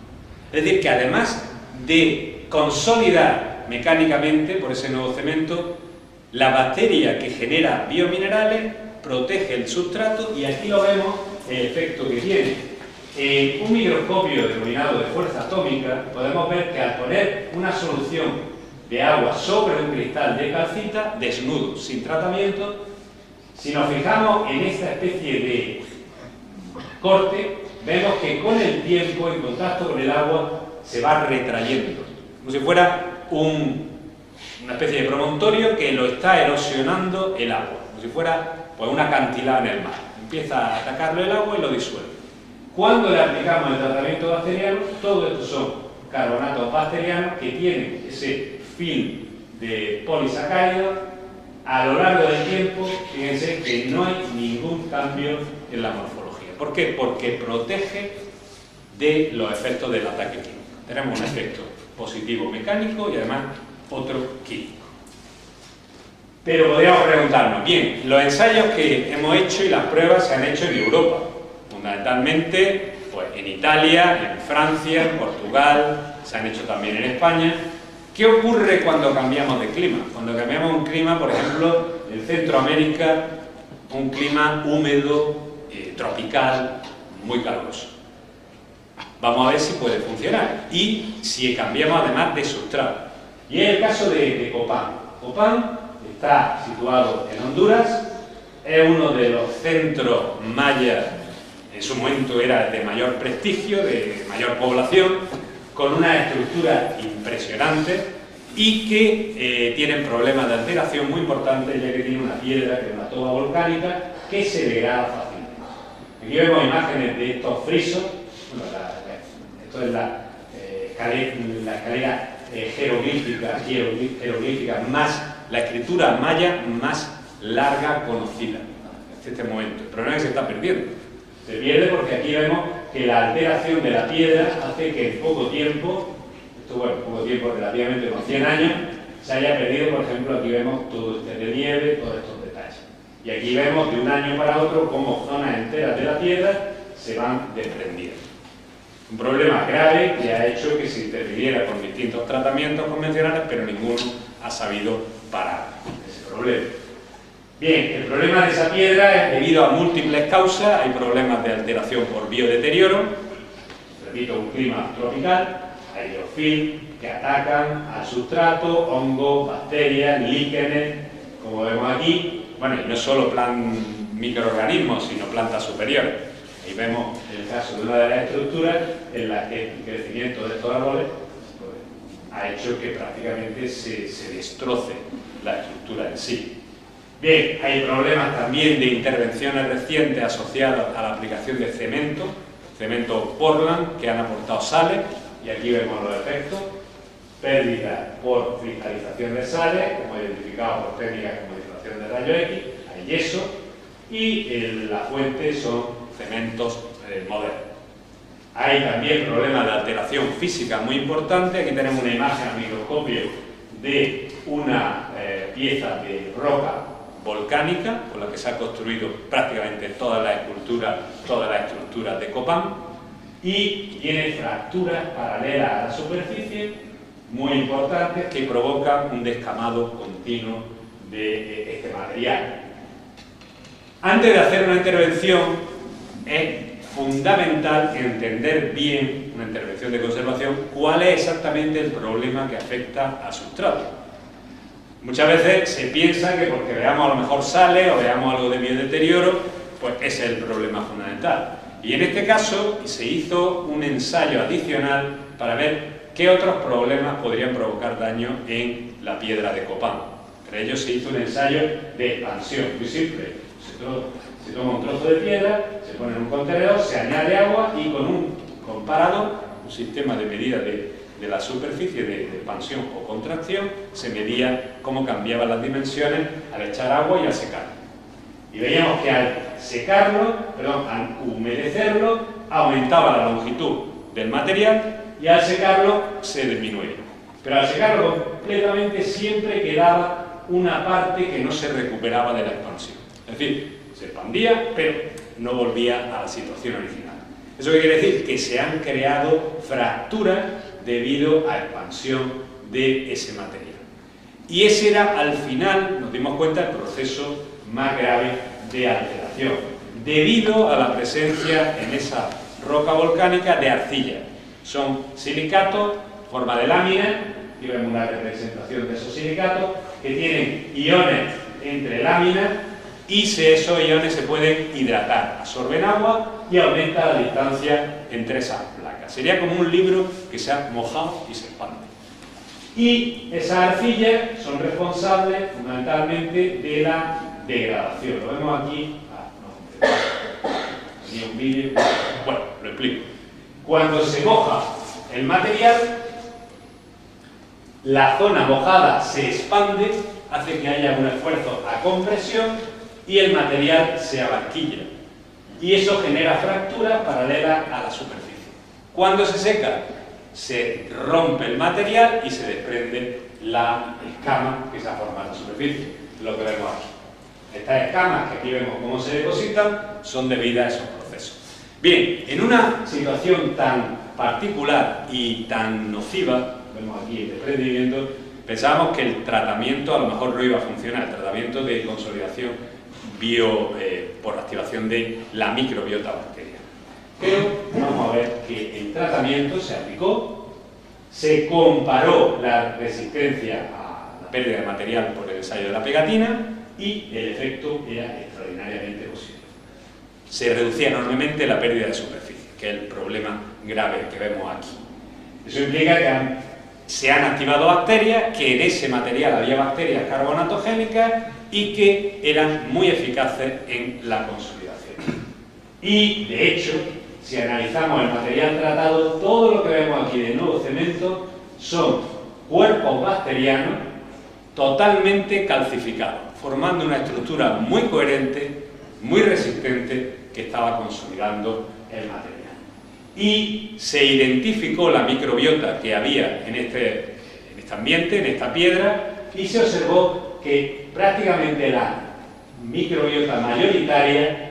Es decir, que además de consolidar mecánicamente por ese nuevo cemento, la bacteria que genera biominerales protege el sustrato, y aquí lo vemos el efecto que tiene. En un microscopio denominado de fuerza atómica podemos ver que al poner una solución de agua sobre un cristal de calcita, desnudo, sin tratamiento, si nos fijamos en esta especie de corte, vemos que con el tiempo, en contacto con el agua, se va retrayendo, como si fuera una especie de promontorio que lo está erosionando el agua, como si fuera pues, un acantilado en el mar. Empieza a atacarlo el agua y lo disuelve. Cuando le aplicamos el tratamiento bacteriano, todo esto son carbonatos bacterianos que tienen ese film de polisacáridos. A lo largo del tiempo, fíjense que no hay ningún cambio en la morfología. ¿Por qué? Porque protege de los efectos del ataque químico. Tenemos un efecto positivo mecánico y además otro químico. Pero podríamos preguntarnos, bien, los ensayos que hemos hecho y las pruebas se han hecho en Europa, fundamentalmente pues, en Italia, en Francia, en Portugal, se han hecho también en España. ¿Qué ocurre cuando cambiamos de clima? Cuando cambiamos un clima, por ejemplo, en Centroamérica, un clima húmedo, tropical, muy caluroso. Vamos a ver si puede funcionar y si cambiamos además de sustrato. Y es el caso de Copán. Copán está situado en Honduras, es uno de los centros mayas, en su momento era de mayor prestigio, de mayor población, con una estructura impresionante y que tienen problemas de alteración muy importantes, ya que tiene una piedra, que es una toba volcánica, que se degrada fácilmente. Aquí vemos imágenes de estos frisos. Bueno, esto es la escalera jeroglífica más, la escritura maya más larga conocida hasta este momento. El problema es que se está perdiendo. Se pierde porque aquí vemos que la alteración de la piedra hace que en poco tiempo, poco tiempo relativamente unos 100 años, se haya perdido. Por ejemplo, aquí vemos todo este relieve, todos estos detalles. Y aquí vemos de un año para otro cómo zonas enteras de la piedra se van desprendiendo. Un problema grave que ha hecho que se interviniera con distintos tratamientos convencionales, pero ninguno ha sabido parar ese problema. Bien, el problema de esa piedra es debido a múltiples causas. Hay problemas de alteración por biodeterioro, repito, un clima tropical, hay biofilm que atacan al sustrato, hongos, bacterias, líquenes, como vemos aquí. Bueno, y no solo microorganismos, sino plantas superiores. Ahí vemos el caso de una de las estructuras en la que el crecimiento de estos árboles pues, ha hecho que prácticamente se destroce la estructura en sí. Bien, hay problemas también de intervenciones recientes asociadas a la aplicación de cemento Portland, que han aportado sales, y aquí vemos los efectos. Pérdida por cristalización de sales, como identificado por técnicas de modificación de rayos X, hay yeso, y la fuente son cementos modernos. Hay también problemas de alteración física muy importantes. Aquí tenemos una imagen a microscopio de una pieza de roca volcánica con la que se ha construido prácticamente todas las estructuras de Copán, y tiene fracturas paralelas a la superficie muy importantes que provocan un descamado continuo de este material. Antes de hacer una intervención es fundamental entender bien, una intervención de conservación, cuál es exactamente el problema que afecta al sustrato. Muchas veces se piensa que porque veamos a lo mejor sales o veamos algo de biodeterioro, pues ese es el problema fundamental. Y en este caso se hizo un ensayo adicional para ver qué otros problemas podrían provocar daño en la piedra de Copán. Entre ellos se hizo un ensayo de expansión, muy simple. Se toma un trozo de piedra, se pone en un contenedor, se añade agua y con un comparador, un sistema de medida de la superficie de expansión o contracción, se medía cómo cambiaban las dimensiones al echar agua y al secarlo. Y veíamos que al humedecerlo, aumentaba la longitud del material y al secarlo se disminuía. Pero al secarlo completamente siempre quedaba una parte que no se recuperaba de la expansión. Es decir, se expandía, pero no volvía a la situación original. ¿Eso qué quiere decir? Que se han creado fracturas debido a la expansión de ese material. Y ese era, al final, nos dimos cuenta, el proceso más grave de alteración, debido a la presencia en esa roca volcánica de arcilla. Son silicatos, forma de lámina, y vemos una representación de esos silicatos, que tienen iones entre láminas, y esos iones se pueden hidratar, absorben agua y aumenta la distancia entre esas placas. Sería como un libro que se ha mojado y se expande. Y esas arcillas son responsables fundamentalmente de la degradación. Lo vemos aquí. Tenía un vídeo. Bueno, lo explico. Cuando se moja el material, la zona mojada se expande, hace que haya un esfuerzo a compresión y el material se abarquilla. Y eso genera fracturas paralelas a la superficie. Cuando se seca, se rompe el material y se desprende la escama que se ha formado en la superficie, lo que vemos aquí. Estas escamas, que aquí vemos cómo se depositan, son debidas a esos procesos. Bien, en una situación tan particular y tan nociva, vemos aquí el desprendimiento, pensábamos que el tratamiento a lo mejor no iba a funcionar, el tratamiento de consolidación por activación de la microbiota bacteriana. Pero vamos a ver que el tratamiento se aplicó, se comparó la resistencia a la pérdida de material por el ensayo de la pegatina y el efecto era extraordinariamente positivo. Se reducía enormemente la pérdida de superficie, que es el problema grave que vemos aquí. Eso implica que se han activado bacterias, que en ese material había bacterias carbonatogénicas y que eran muy eficaces en la consolidación. Y, de hecho, si analizamos el material tratado, todo lo que vemos aquí de nuevo cemento son cuerpos bacterianos totalmente calcificados, formando una estructura muy coherente, muy resistente, que estaba consolidando el material. Y se identificó la microbiota que había en este ambiente, en esta piedra, y se observó que prácticamente la microbiota mayoritaria,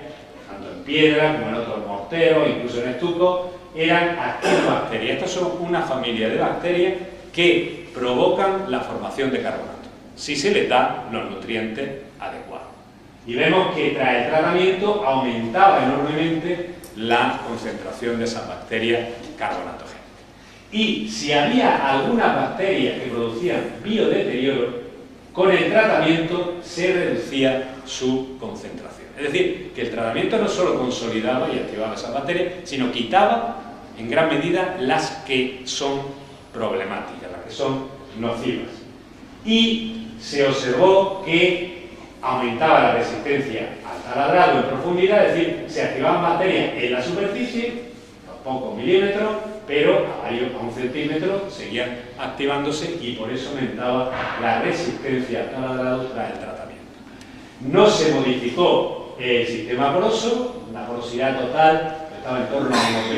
tanto en piedra como en otros morteros, incluso en estuco, eran actinobacterias. Estas son una familia de bacterias que provocan la formación de carbonato, si se les da los nutrientes adecuados. Y vemos que tras el tratamiento aumentaba enormemente la concentración de esas bacterias carbonatogénicas. Y si había algunas bacterias que producían biodeterioro, con el tratamiento se reducía su concentración. Es decir, que el tratamiento no solo consolidaba y activaba esas bacterias, sino quitaba en gran medida las que son problemáticas, las que son nocivas. Y se observó que aumentaba la resistencia al taladrado en profundidad, es decir, se activaban bacterias en la superficie, a pocos milímetros, pero a 1 centímetro seguían activándose y por eso aumentaba la resistencia al taladrado tras el tratamiento. No se modificó el sistema poroso, la porosidad total estaba en torno a unos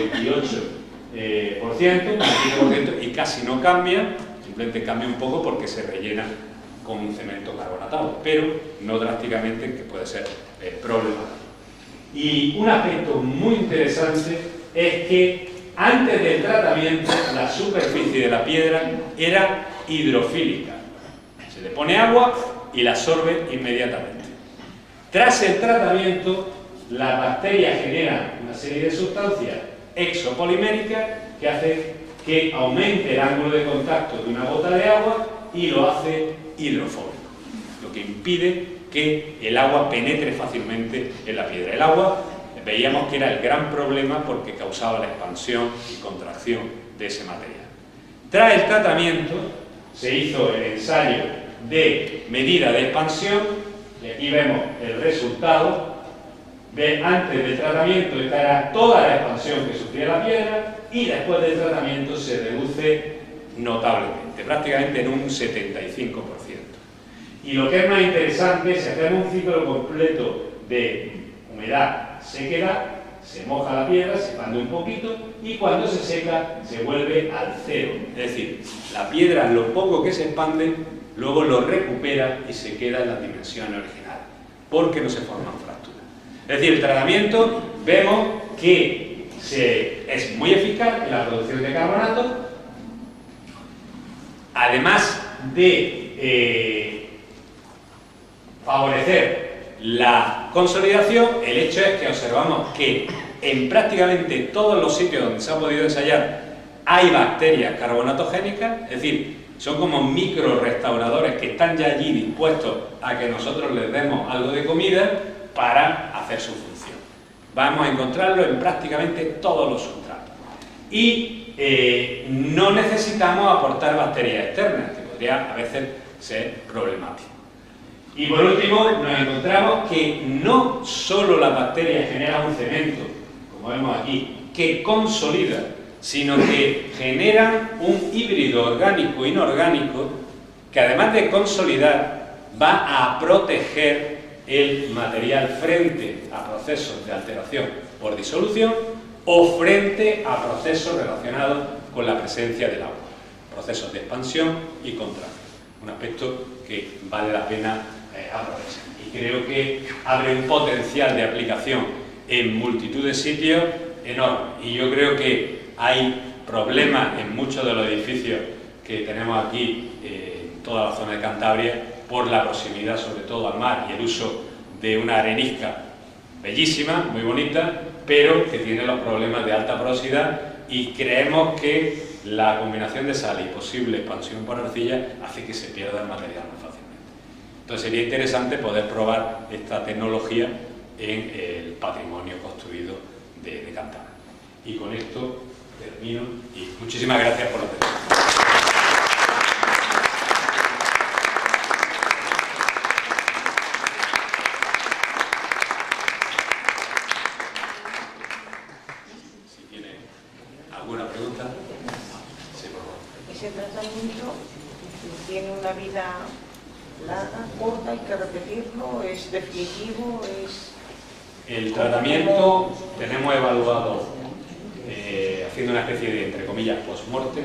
28%, y casi no cambia, simplemente cambia un poco porque se rellena con un cemento carbonatado, pero no drásticamente, que puede ser problemático. Y un aspecto muy interesante es que antes del tratamiento la superficie de la piedra era hidrofílica. Se le pone agua y la absorbe inmediatamente. Tras el tratamiento, las bacterias generan una serie de sustancias exopoliméricas que hacen que aumente el ángulo de contacto de una gota de agua y lo hace hidrofóbico, lo que impide que el agua penetre fácilmente en la piedra. El agua veíamos que era el gran problema porque causaba la expansión y contracción de ese material. Tras el tratamiento se hizo el ensayo de medida de expansión y aquí vemos el resultado de antes del tratamiento. Esta era toda la expansión que sufría la piedra y después del tratamiento se reduce notablemente, prácticamente en un 75%. Y lo que es más interesante, si hacemos un ciclo completo de humedad, sequedad, se moja la piedra, se expande un poquito y cuando se seca se vuelve al cero. Es decir, la piedra, lo poco que se expande, luego lo recupera y se queda en las dimensiones originales, porque no se forman fracturas. Es decir, el tratamiento, vemos que es muy eficaz en la producción de carbonato, además de favorecer la consolidación. El hecho es que observamos que en prácticamente todos los sitios donde se ha podido ensayar hay bacterias carbonatogénicas, es decir, son como micro restauradores que están ya allí dispuestos a que nosotros les demos algo de comida para hacer su función. Vamos a encontrarlo en prácticamente todos los sustratos. Y no necesitamos aportar bacterias externas, que podría a veces ser problemático. Y por último, nos encontramos que no solo las bacterias generan un cemento, como vemos aquí, que consolida, sino que generan un híbrido orgánico-inorgánico que, además de consolidar, va a proteger el material frente a procesos de alteración por disolución o frente a procesos relacionados con la presencia del agua, procesos de expansión y contracción. Un aspecto que vale la pena aprovechar. Y creo que abre un potencial de aplicación en multitud de sitios enorme. Y yo creo que hay problemas en muchos de los edificios que tenemos aquí, en toda la zona de Cantabria, por la proximidad sobre todo al mar y el uso de una arenisca bellísima, muy bonita, pero que tiene los problemas de alta porosidad, y creemos que la combinación de sal y posible expansión por arcilla hace que se pierda el material más fácilmente. Entonces sería interesante poder probar esta tecnología en el patrimonio construido de Cantabria. Y con esto termino y muchísimas gracias por la atención. Si tiene alguna pregunta. Sí, por favor. Ese tratamiento tiene una vida larga, corta, hay que repetirlo, es definitivo, es... El tratamiento tenemos evaluado haciendo una especie de, entre comillas, post-morte,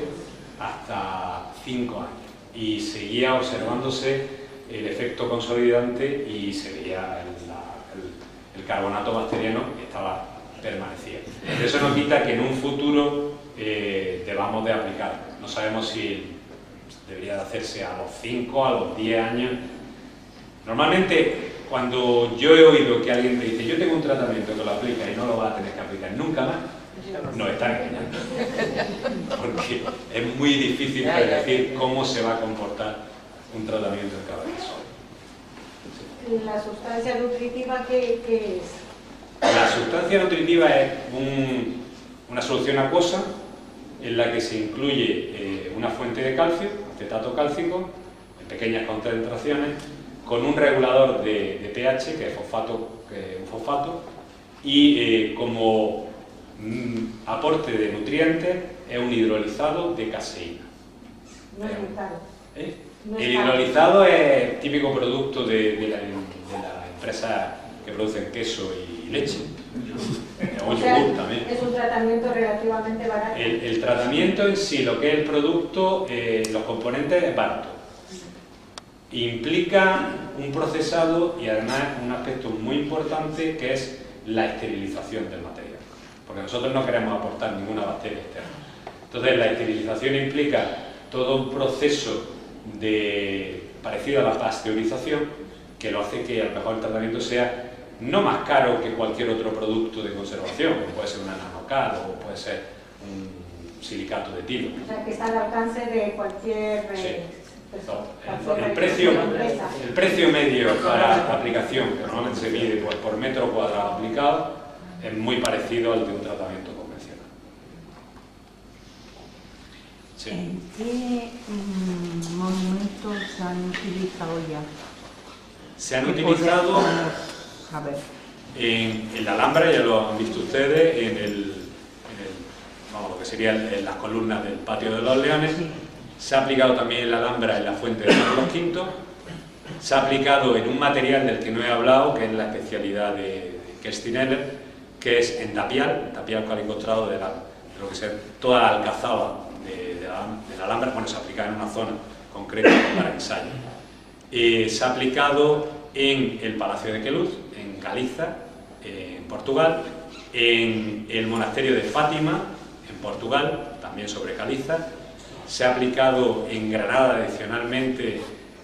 hasta 5 años. Y seguía observándose el efecto consolidante y se veía el carbonato bacteriano que permanecía. Eso no quita que en un futuro debamos de aplicar. No sabemos si debería de hacerse a los 5, a los 10 años. Normalmente, cuando yo he oído que alguien te dice yo tengo un tratamiento que lo aplica y no lo vas a tener que aplicar nunca más, nos están engañando. Porque es muy difícil predecir cómo se va a comportar un tratamiento en cada caso. ¿La sustancia nutritiva qué es? La sustancia nutritiva es una solución acuosa en la que se incluye una fuente de calcio, acetato cálcico, en pequeñas concentraciones, con un regulador de pH, que es un fosfato, y como aporte de nutrientes es un hidrolizado de caseína. No es vital. El hidrolizado es típico producto de la empresa que producen queso y leche. O yogur también. Es un tratamiento relativamente barato. El tratamiento en sí, lo que es el producto, los componentes, es barato. Implica un procesado y además un aspecto muy importante que es la esterilización del material. Porque nosotros no queremos aportar ninguna bacteria externa. Entonces la esterilización implica todo un proceso parecido a la pasteurización, que lo hace que a lo mejor el tratamiento sea no más caro que cualquier otro producto de conservación, como puede ser una nanocal o puede ser un silicato de tilo. O sea, que está al alcance de cualquier... Sí. El precio medio para aplicación, que normalmente se mide por metro cuadrado aplicado, es muy parecido al de un tratamiento convencional. Sí. ¿En qué monumentos se han utilizado ya? Se han utilizado en la Alhambra, ya lo han visto ustedes, vamos, lo que serían las columnas del Patio de los Leones. Sí. Se ha aplicado también en la Alhambra, en la Fuente de Carlos V. Se ha aplicado en un material del que no he hablado, que es la especialidad de Kerstin Eller, que que es en tapial que han encontrado de lo que es toda la alcazaba de la Alhambra, bueno, se aplica en una zona concreta para ensayo. Se ha aplicado en el Palacio de Queluz, en Galiza, en Portugal, en el monasterio de Fátima, en Portugal, también sobre caliza. Se ha aplicado en Granada adicionalmente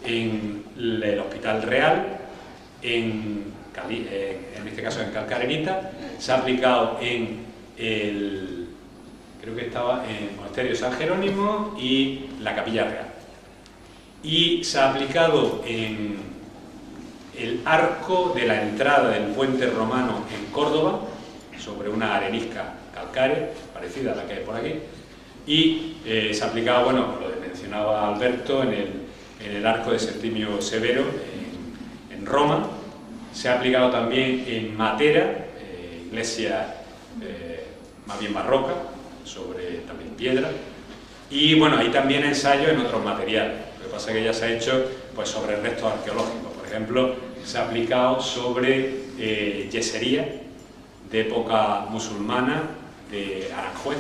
en el Hospital Real, en este caso en Calcarenita. Se ha aplicado en creo que estaba en el monasterio de San Jerónimo y la Capilla Real. Y se ha aplicado en el arco de la entrada del puente romano en Córdoba, sobre una arenisca calcárea, parecida a la que hay por aquí, y se ha aplicado, bueno, lo que mencionaba Alberto, en el arco de Septimio Severo, en Roma. Se ha aplicado también en Matera, iglesia más bien barroca, sobre también piedra, y bueno, hay también ensayos en otros materiales. Lo que pasa es que ya se ha hecho pues, sobre restos arqueológicos. Por ejemplo, se ha aplicado sobre yesería de época musulmana de Aranjuez,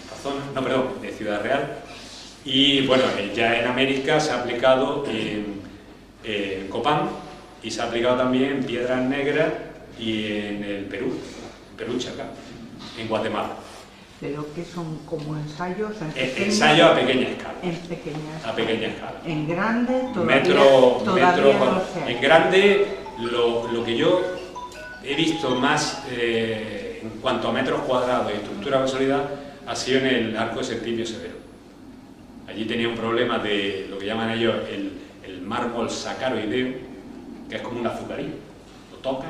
esta zona, no, perdón, de Ciudad Real. Y bueno, ya en América se ha aplicado en Copán, y se ha aplicado también en Piedras Negras y en el Perú, Chacá, en Guatemala. Pero que son como ensayos Ensayos a pequeña escala. En pequeña escala. A pequeña escala. En grande todavía, metro, no sé. En grande, lo que yo he visto más en cuanto a metros cuadrados y estructura consolidada ha sido en el arco de Septimio Severo. Allí tenía un problema de lo que llaman ellos el mármol sacaroideo, que es como un azucarillo. Lo tocas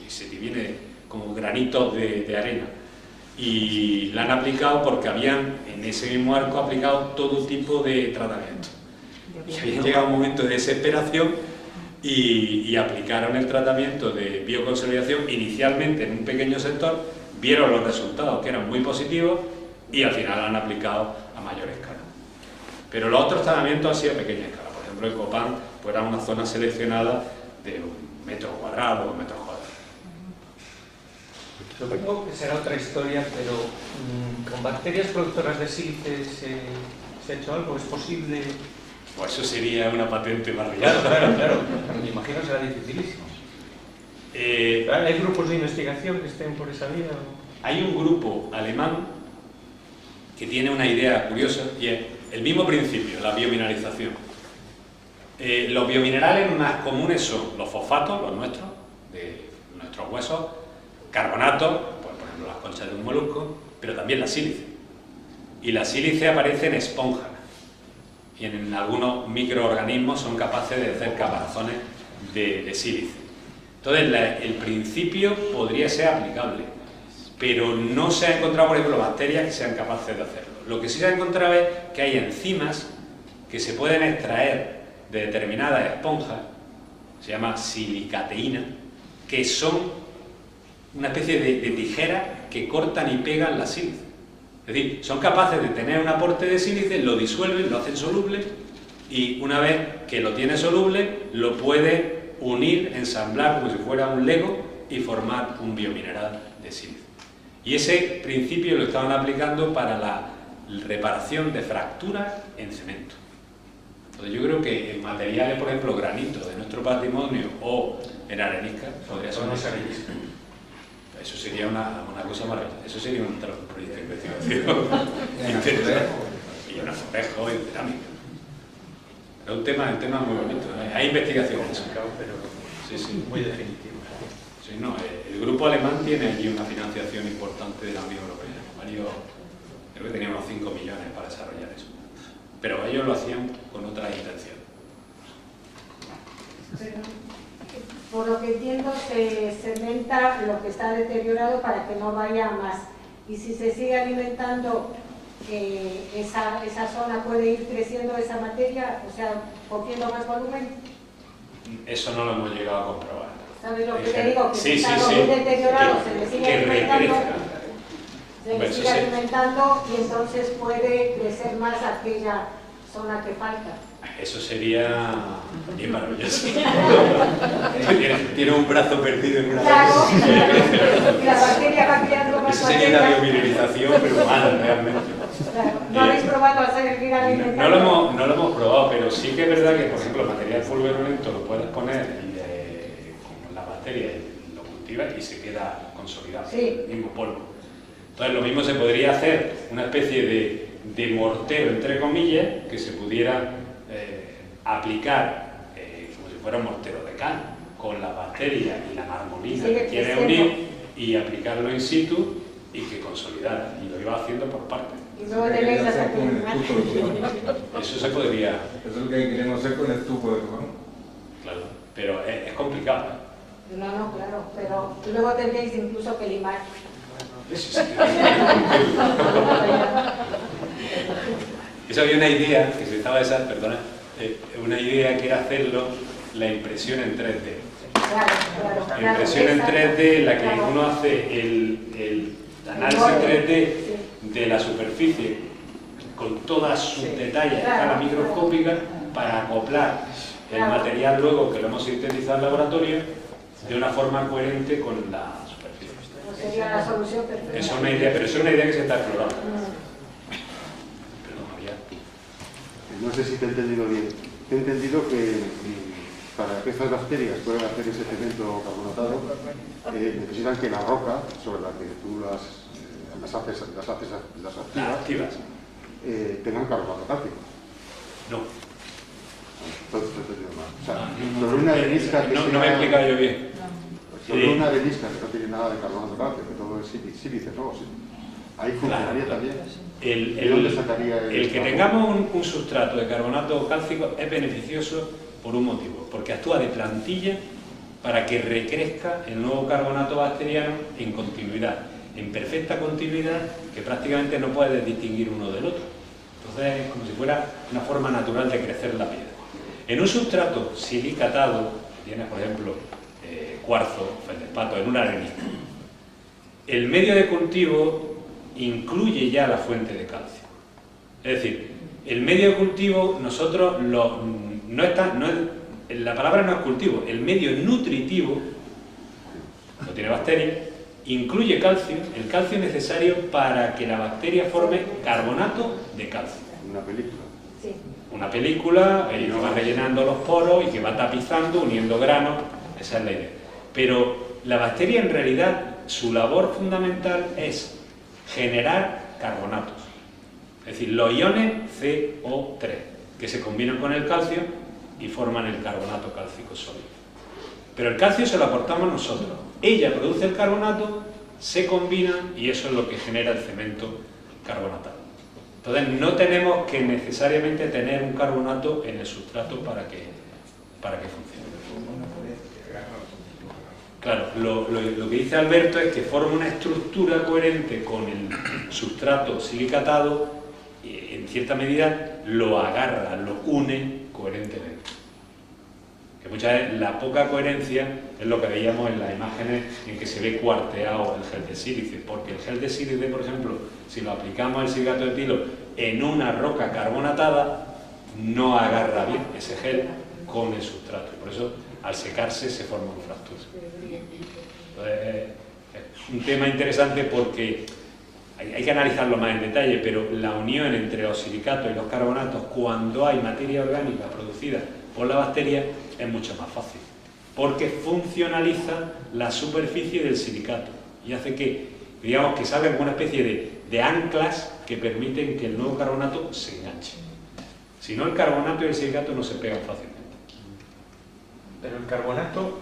y se te viene como granitos de arena. Y la han aplicado porque habían en ese mismo arco aplicado todo tipo de tratamiento. Y habían llegado a un momento de desesperación y aplicaron el tratamiento de bioconsolidación inicialmente en un pequeño sector, vieron los resultados que eran muy positivos y al final lo han aplicado a mayor escala. Pero los otros tratamientos han sido a pequeña escala. Por ejemplo, en Copán pues era una zona seleccionada de metros cuadrados o metros cuadrados. Supongo que será otra historia, pero ¿con bacterias productoras de sílice se ha hecho algo? ¿Es posible? Pues eso sería una patente barrial. Claro. Me imagino que será dificilísimo. ¿Hay grupos de investigación que estén por esa vía? Hay un grupo alemán que tiene una idea curiosa y es el mismo principio, la biomineralización. Los biominerales más comunes son los fosfatos, los nuestros, de nuestros huesos, carbonatos, pues, por ejemplo las conchas de un molusco, pero también la sílice. Y la sílice aparece en esponjas y en algunos microorganismos son capaces de hacer caparazones de sílice. Entonces el principio podría ser aplicable, pero no se ha encontrado, por ejemplo, bacterias que sean capaces de hacerlo. Lo que sí se ha encontrado es que hay enzimas que se pueden extraer de determinadas esponjas, se llama silicateína, que son una especie de tijera que cortan y pegan la sílice. Es decir, son capaces de tener un aporte de sílice, lo disuelven, lo hacen soluble y una vez que lo tiene soluble, lo puede unir, ensamblar como si fuera un Lego y formar un biomineral de sílice. Y ese principio lo estaban aplicando para la reparación de fracturas en cemento. Entonces yo creo que en materiales, por ejemplo, granito de nuestro patrimonio o en arenisca, podría ser una arenisca. Eso sería una cosa maravillosa. Eso sería un proyecto de investigación. Y un azulejo y cerámica. Pero un tema muy bonito. Hay investigaciones. Sí. Muy definitivo. Sí, no, el grupo alemán tiene allí una financiación importante de la Unión Europea. Creo que tenía unos 5 millones para desarrollar eso. Pero ellos lo hacían con otra intención. Por lo que entiendo, se cementa lo que está deteriorado para que no vaya más. Y si se sigue alimentando, esa zona puede ir creciendo esa materia, o sea, cogiendo más volumen. Eso no lo hemos llegado a comprobar. ¿Sabes lo que te digo? Que sí, está muy deteriorado, se le sigue alimentando. Se le sigue alimentando y entonces puede crecer más aquella zona que falta. Eso sería bien maravilloso. Tiene un brazo perdido en una Claro, cabeza. y la bacteria va creando más Eso sería la bacterias. biomineralización, pero humana, realmente. Claro. ¿No habéis probado a seguir alimentando? No lo hemos probado, pero sí que es verdad que, por ejemplo, material pulverulento lo puedes poner con la bacteria, lo cultivas y se queda consolidado, Sí. el mismo polvo. Entonces, lo mismo se podría hacer, una especie de mortero, entre comillas, que se pudiera aplicar como si fuera un mortero de cal, con la bacteria y la marmolina Sí, que quiere sí, unir y aplicarlo in situ y que consolidara. Y lo iba haciendo por partes. Y luego tenéis las Hacer con el actividades. estuco de Juan. Eso se podría, Eso es lo que queremos hacer con el estuco de Juan. claro, pero es complicado. ¿Eh? No, claro, pero luego tendréis incluso que limar. Sí. Eso había una idea, que se estaba una idea que era hacerlo la impresión en 3D. Claro. La impresión en 3D en la que Claro. uno hace el análisis 3D de la superficie con todas sus detalles a escala microscópica para acoplar el material luego que lo hemos sintetizado en laboratorio de una forma coherente con la superficie. No sería la solución perfecta. Es una idea, pero es una idea que se está explorando. Perdón, María. No sé si te he entendido bien. Te he entendido que para que estas bacterias puedan hacer ese cemento carbonatado necesitan que la roca sobre la que tú las activas tengan carbonato cálcico. No. Entonces te he entendido mal. O sea, sobre una arenisca que No me he explicado yo bien. sobre una arenisca que no tiene nada de carbonato cálcico, que todo es sílice, ¿no? Ahí funcionaría también. ¿Y dónde sacaría El que tengamos un sustrato de carbonato cálcico es beneficioso por un motivo, porque actúa de plantilla para que recrezca el nuevo carbonato bacteriano en continuidad, en perfecta continuidad, que prácticamente no puedes distinguir uno del otro. Entonces es como si fuera una forma natural de crecer la piedra. En un sustrato silicatado, tienes por ejemplo cuarzo, feldespato, en una arenisca, el medio de cultivo incluye ya la fuente de calcio. Es decir, el medio de cultivo nosotros la palabra no es cultivo, el medio nutritivo, no tiene bacterias, incluye calcio, el calcio necesario para que la bacteria forme carbonato de calcio. Una película. Sí. Una película y nos va rellenando los poros y que va tapizando, uniendo granos, esa es la idea. Pero la bacteria en realidad, su labor fundamental es generar carbonatos. Es decir, los iones CO3, que se combinan con el calcio y forman el carbonato cálcico sólido. Pero el calcio se lo aportamos nosotros. Ella produce el carbonato, se combinan y eso es lo que genera el cemento carbonatado. Entonces no tenemos que necesariamente tener un carbonato en el sustrato para que funcione. Claro, lo que dice Alberto es que forma una estructura coherente con el sustrato silicatado y en cierta medida lo agarra, lo une coherentemente. Que muchas veces la poca coherencia es lo que veíamos en las imágenes en que se ve cuarteado el gel de sílice, porque el gel de sílice, por ejemplo, si lo aplicamos al silicato de etilo en una roca carbonatada, no agarra bien ese gel con el sustrato. Por eso, al secarse, se forma un fractura. Entonces, es un tema interesante porque hay que analizarlo más en detalle, pero la unión entre los silicatos y los carbonatos, cuando hay materia orgánica producida por la bacteria, es mucho más fácil, porque funcionaliza la superficie del silicato y hace que, digamos, que salgan como una especie de anclas que permiten que el nuevo carbonato se enganche. Si no, el carbonato y el silicato no se pegan fácilmente. Pero el carbonato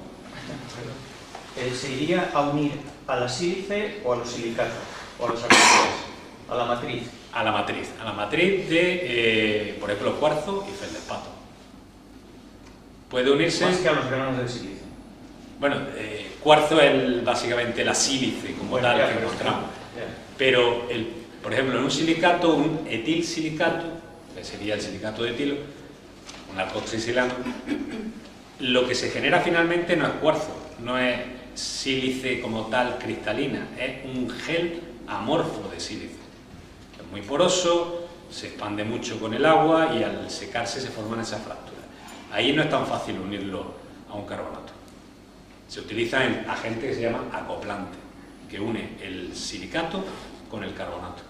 se iría a unir a la sílice o a los silicatos, o a los alquileres, a la matriz. A la matriz de, por ejemplo, cuarzo y feldespato. Puede unirse... Más que a los granos de sílice. Bueno, cuarzo es básicamente la sílice como Bueno, tal ya, que pero encontramos. ya. Pero, por ejemplo, en un silicato, un etilsilicato, que sería el silicato de etilo, un alcoxilano, lo que se genera finalmente no es cuarzo, no es sílice como tal cristalina, es un gel amorfo de sílice. Es muy poroso, se expande mucho con el agua y al secarse se forman esas fracturas. Ahí no es tan fácil unirlo a un carbonato. Se utiliza en agente que se llama acoplante, que une el silicato con el carbonato.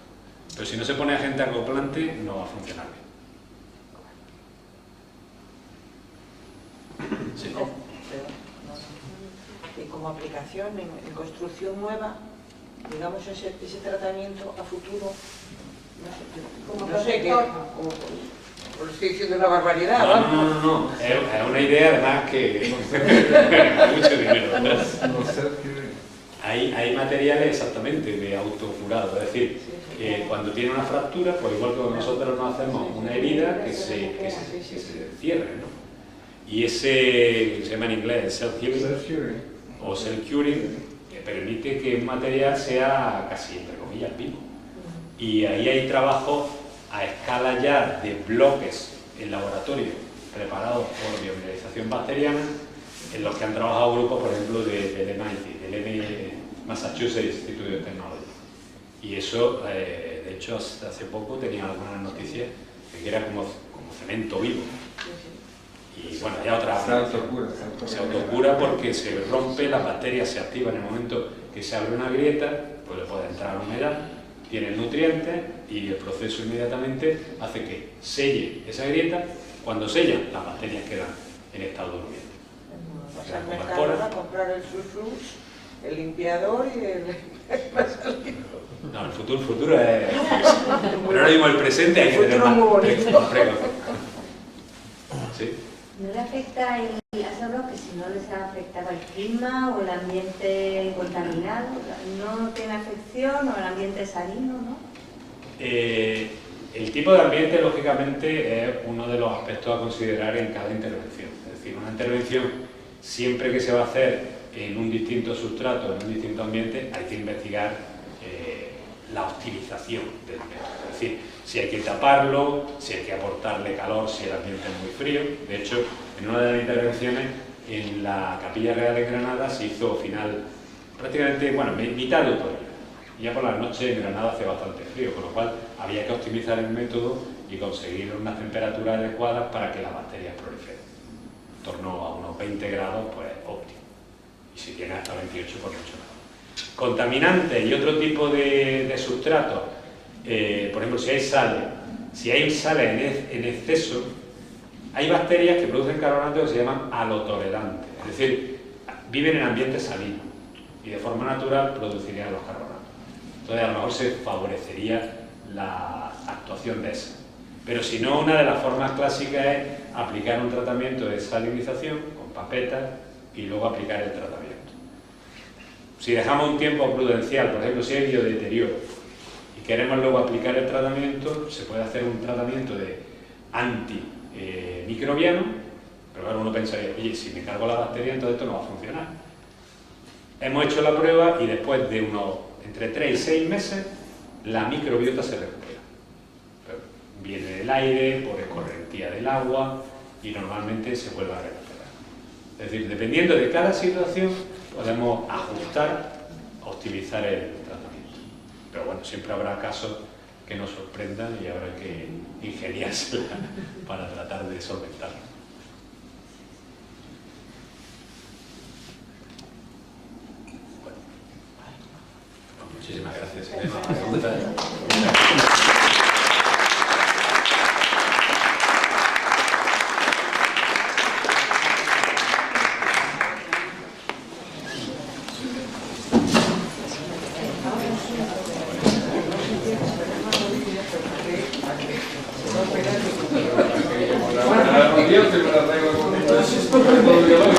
Pero si no se pone agente acoplante, no va a funcionar bien. Sí. Y como aplicación en construcción nueva, digamos ese tratamiento a futuro, no sé qué, por estoy diciendo una barbaridad. No. Es una idea además que mucho dinero. Hay materiales exactamente de autocurado, es decir, cuando tiene una fractura, pues igual que nosotros nos hacemos una herida que se cierre, ¿no? Y ese se llama en inglés self-healing o self-curing, que permite que un material sea casi, entre comillas, vivo. Y ahí hay trabajo a escala ya de bloques en laboratorio preparados por biomineralización bacteriana, en los que han trabajado grupos, por ejemplo, del MIT, del Massachusetts Institute of Technology. Y eso, de hecho, hace poco tenía algunas noticias de que era como cemento vivo. Y bueno, hay otra. Se autocura porque se rompe, las bacterias se activan en el momento que se abre una grieta, pues le puede entrar humedad, tiene nutrientes y el proceso inmediatamente hace que selle esa grieta. Cuando sellan, las bacterias quedan en estado durmiente. Vas al mercado a comprar el sus, el limpiador y el... No, el futuro es... Pero ahora mismo el presente hay que tener más precaución. ¿Sí? ¿No le afecta has hablado que si no les afectaba el clima o el ambiente contaminado? ¿No tiene afección o el ambiente salino, no? El tipo de ambiente, lógicamente, es uno de los aspectos a considerar en cada intervención. Es decir, una intervención, siempre que se va a hacer en un distinto sustrato, en un distinto ambiente, hay que investigar la optimización del método. Es decir, si hay que taparlo, si hay que aportarle calor, si el ambiente es muy frío. De hecho, en una de las intervenciones en la Capilla Real de Granada se hizo final, prácticamente, bueno, mitad de otoño. Y ya por la noche en Granada hace bastante frío, con lo cual había que optimizar el método y conseguir unas temperaturas adecuadas para que las bacterias proliferen. En torno a unos 20 grados, pues óptimo. Y si tiene hasta 28, pues mucho mejor. Contaminantes y otro tipo de sustratos, por ejemplo, si hay sales en exceso, hay bacterias que producen carbonatos que se llaman halotolerantes, es decir, viven en ambientes salinos y de forma natural producirían los carbonatos. Entonces a lo mejor se favorecería la actuación de esa. Pero si no, una de las formas clásicas es aplicar un tratamiento de salinización con papetas y luego aplicar el tratamiento. Si dejamos un tiempo prudencial, por ejemplo, si hay biodeterioro y queremos luego aplicar el tratamiento, se puede hacer un tratamiento de antimicrobiano, pero claro, uno pensaría, oye, si me cargo la bacteria, entonces esto no va a funcionar. Hemos hecho la prueba y después de unos entre 3 y 6 meses, la microbiota se recupera. Viene del aire, por escorrentía del agua y normalmente se vuelve a recuperar. Es decir, dependiendo de cada situación, podemos ajustar, optimizar el tratamiento. Pero bueno, siempre habrá casos que nos sorprendan y habrá que ingeniársela para tratar de solventarlo. Bueno, muchísimas gracias. Yo te me la traigo con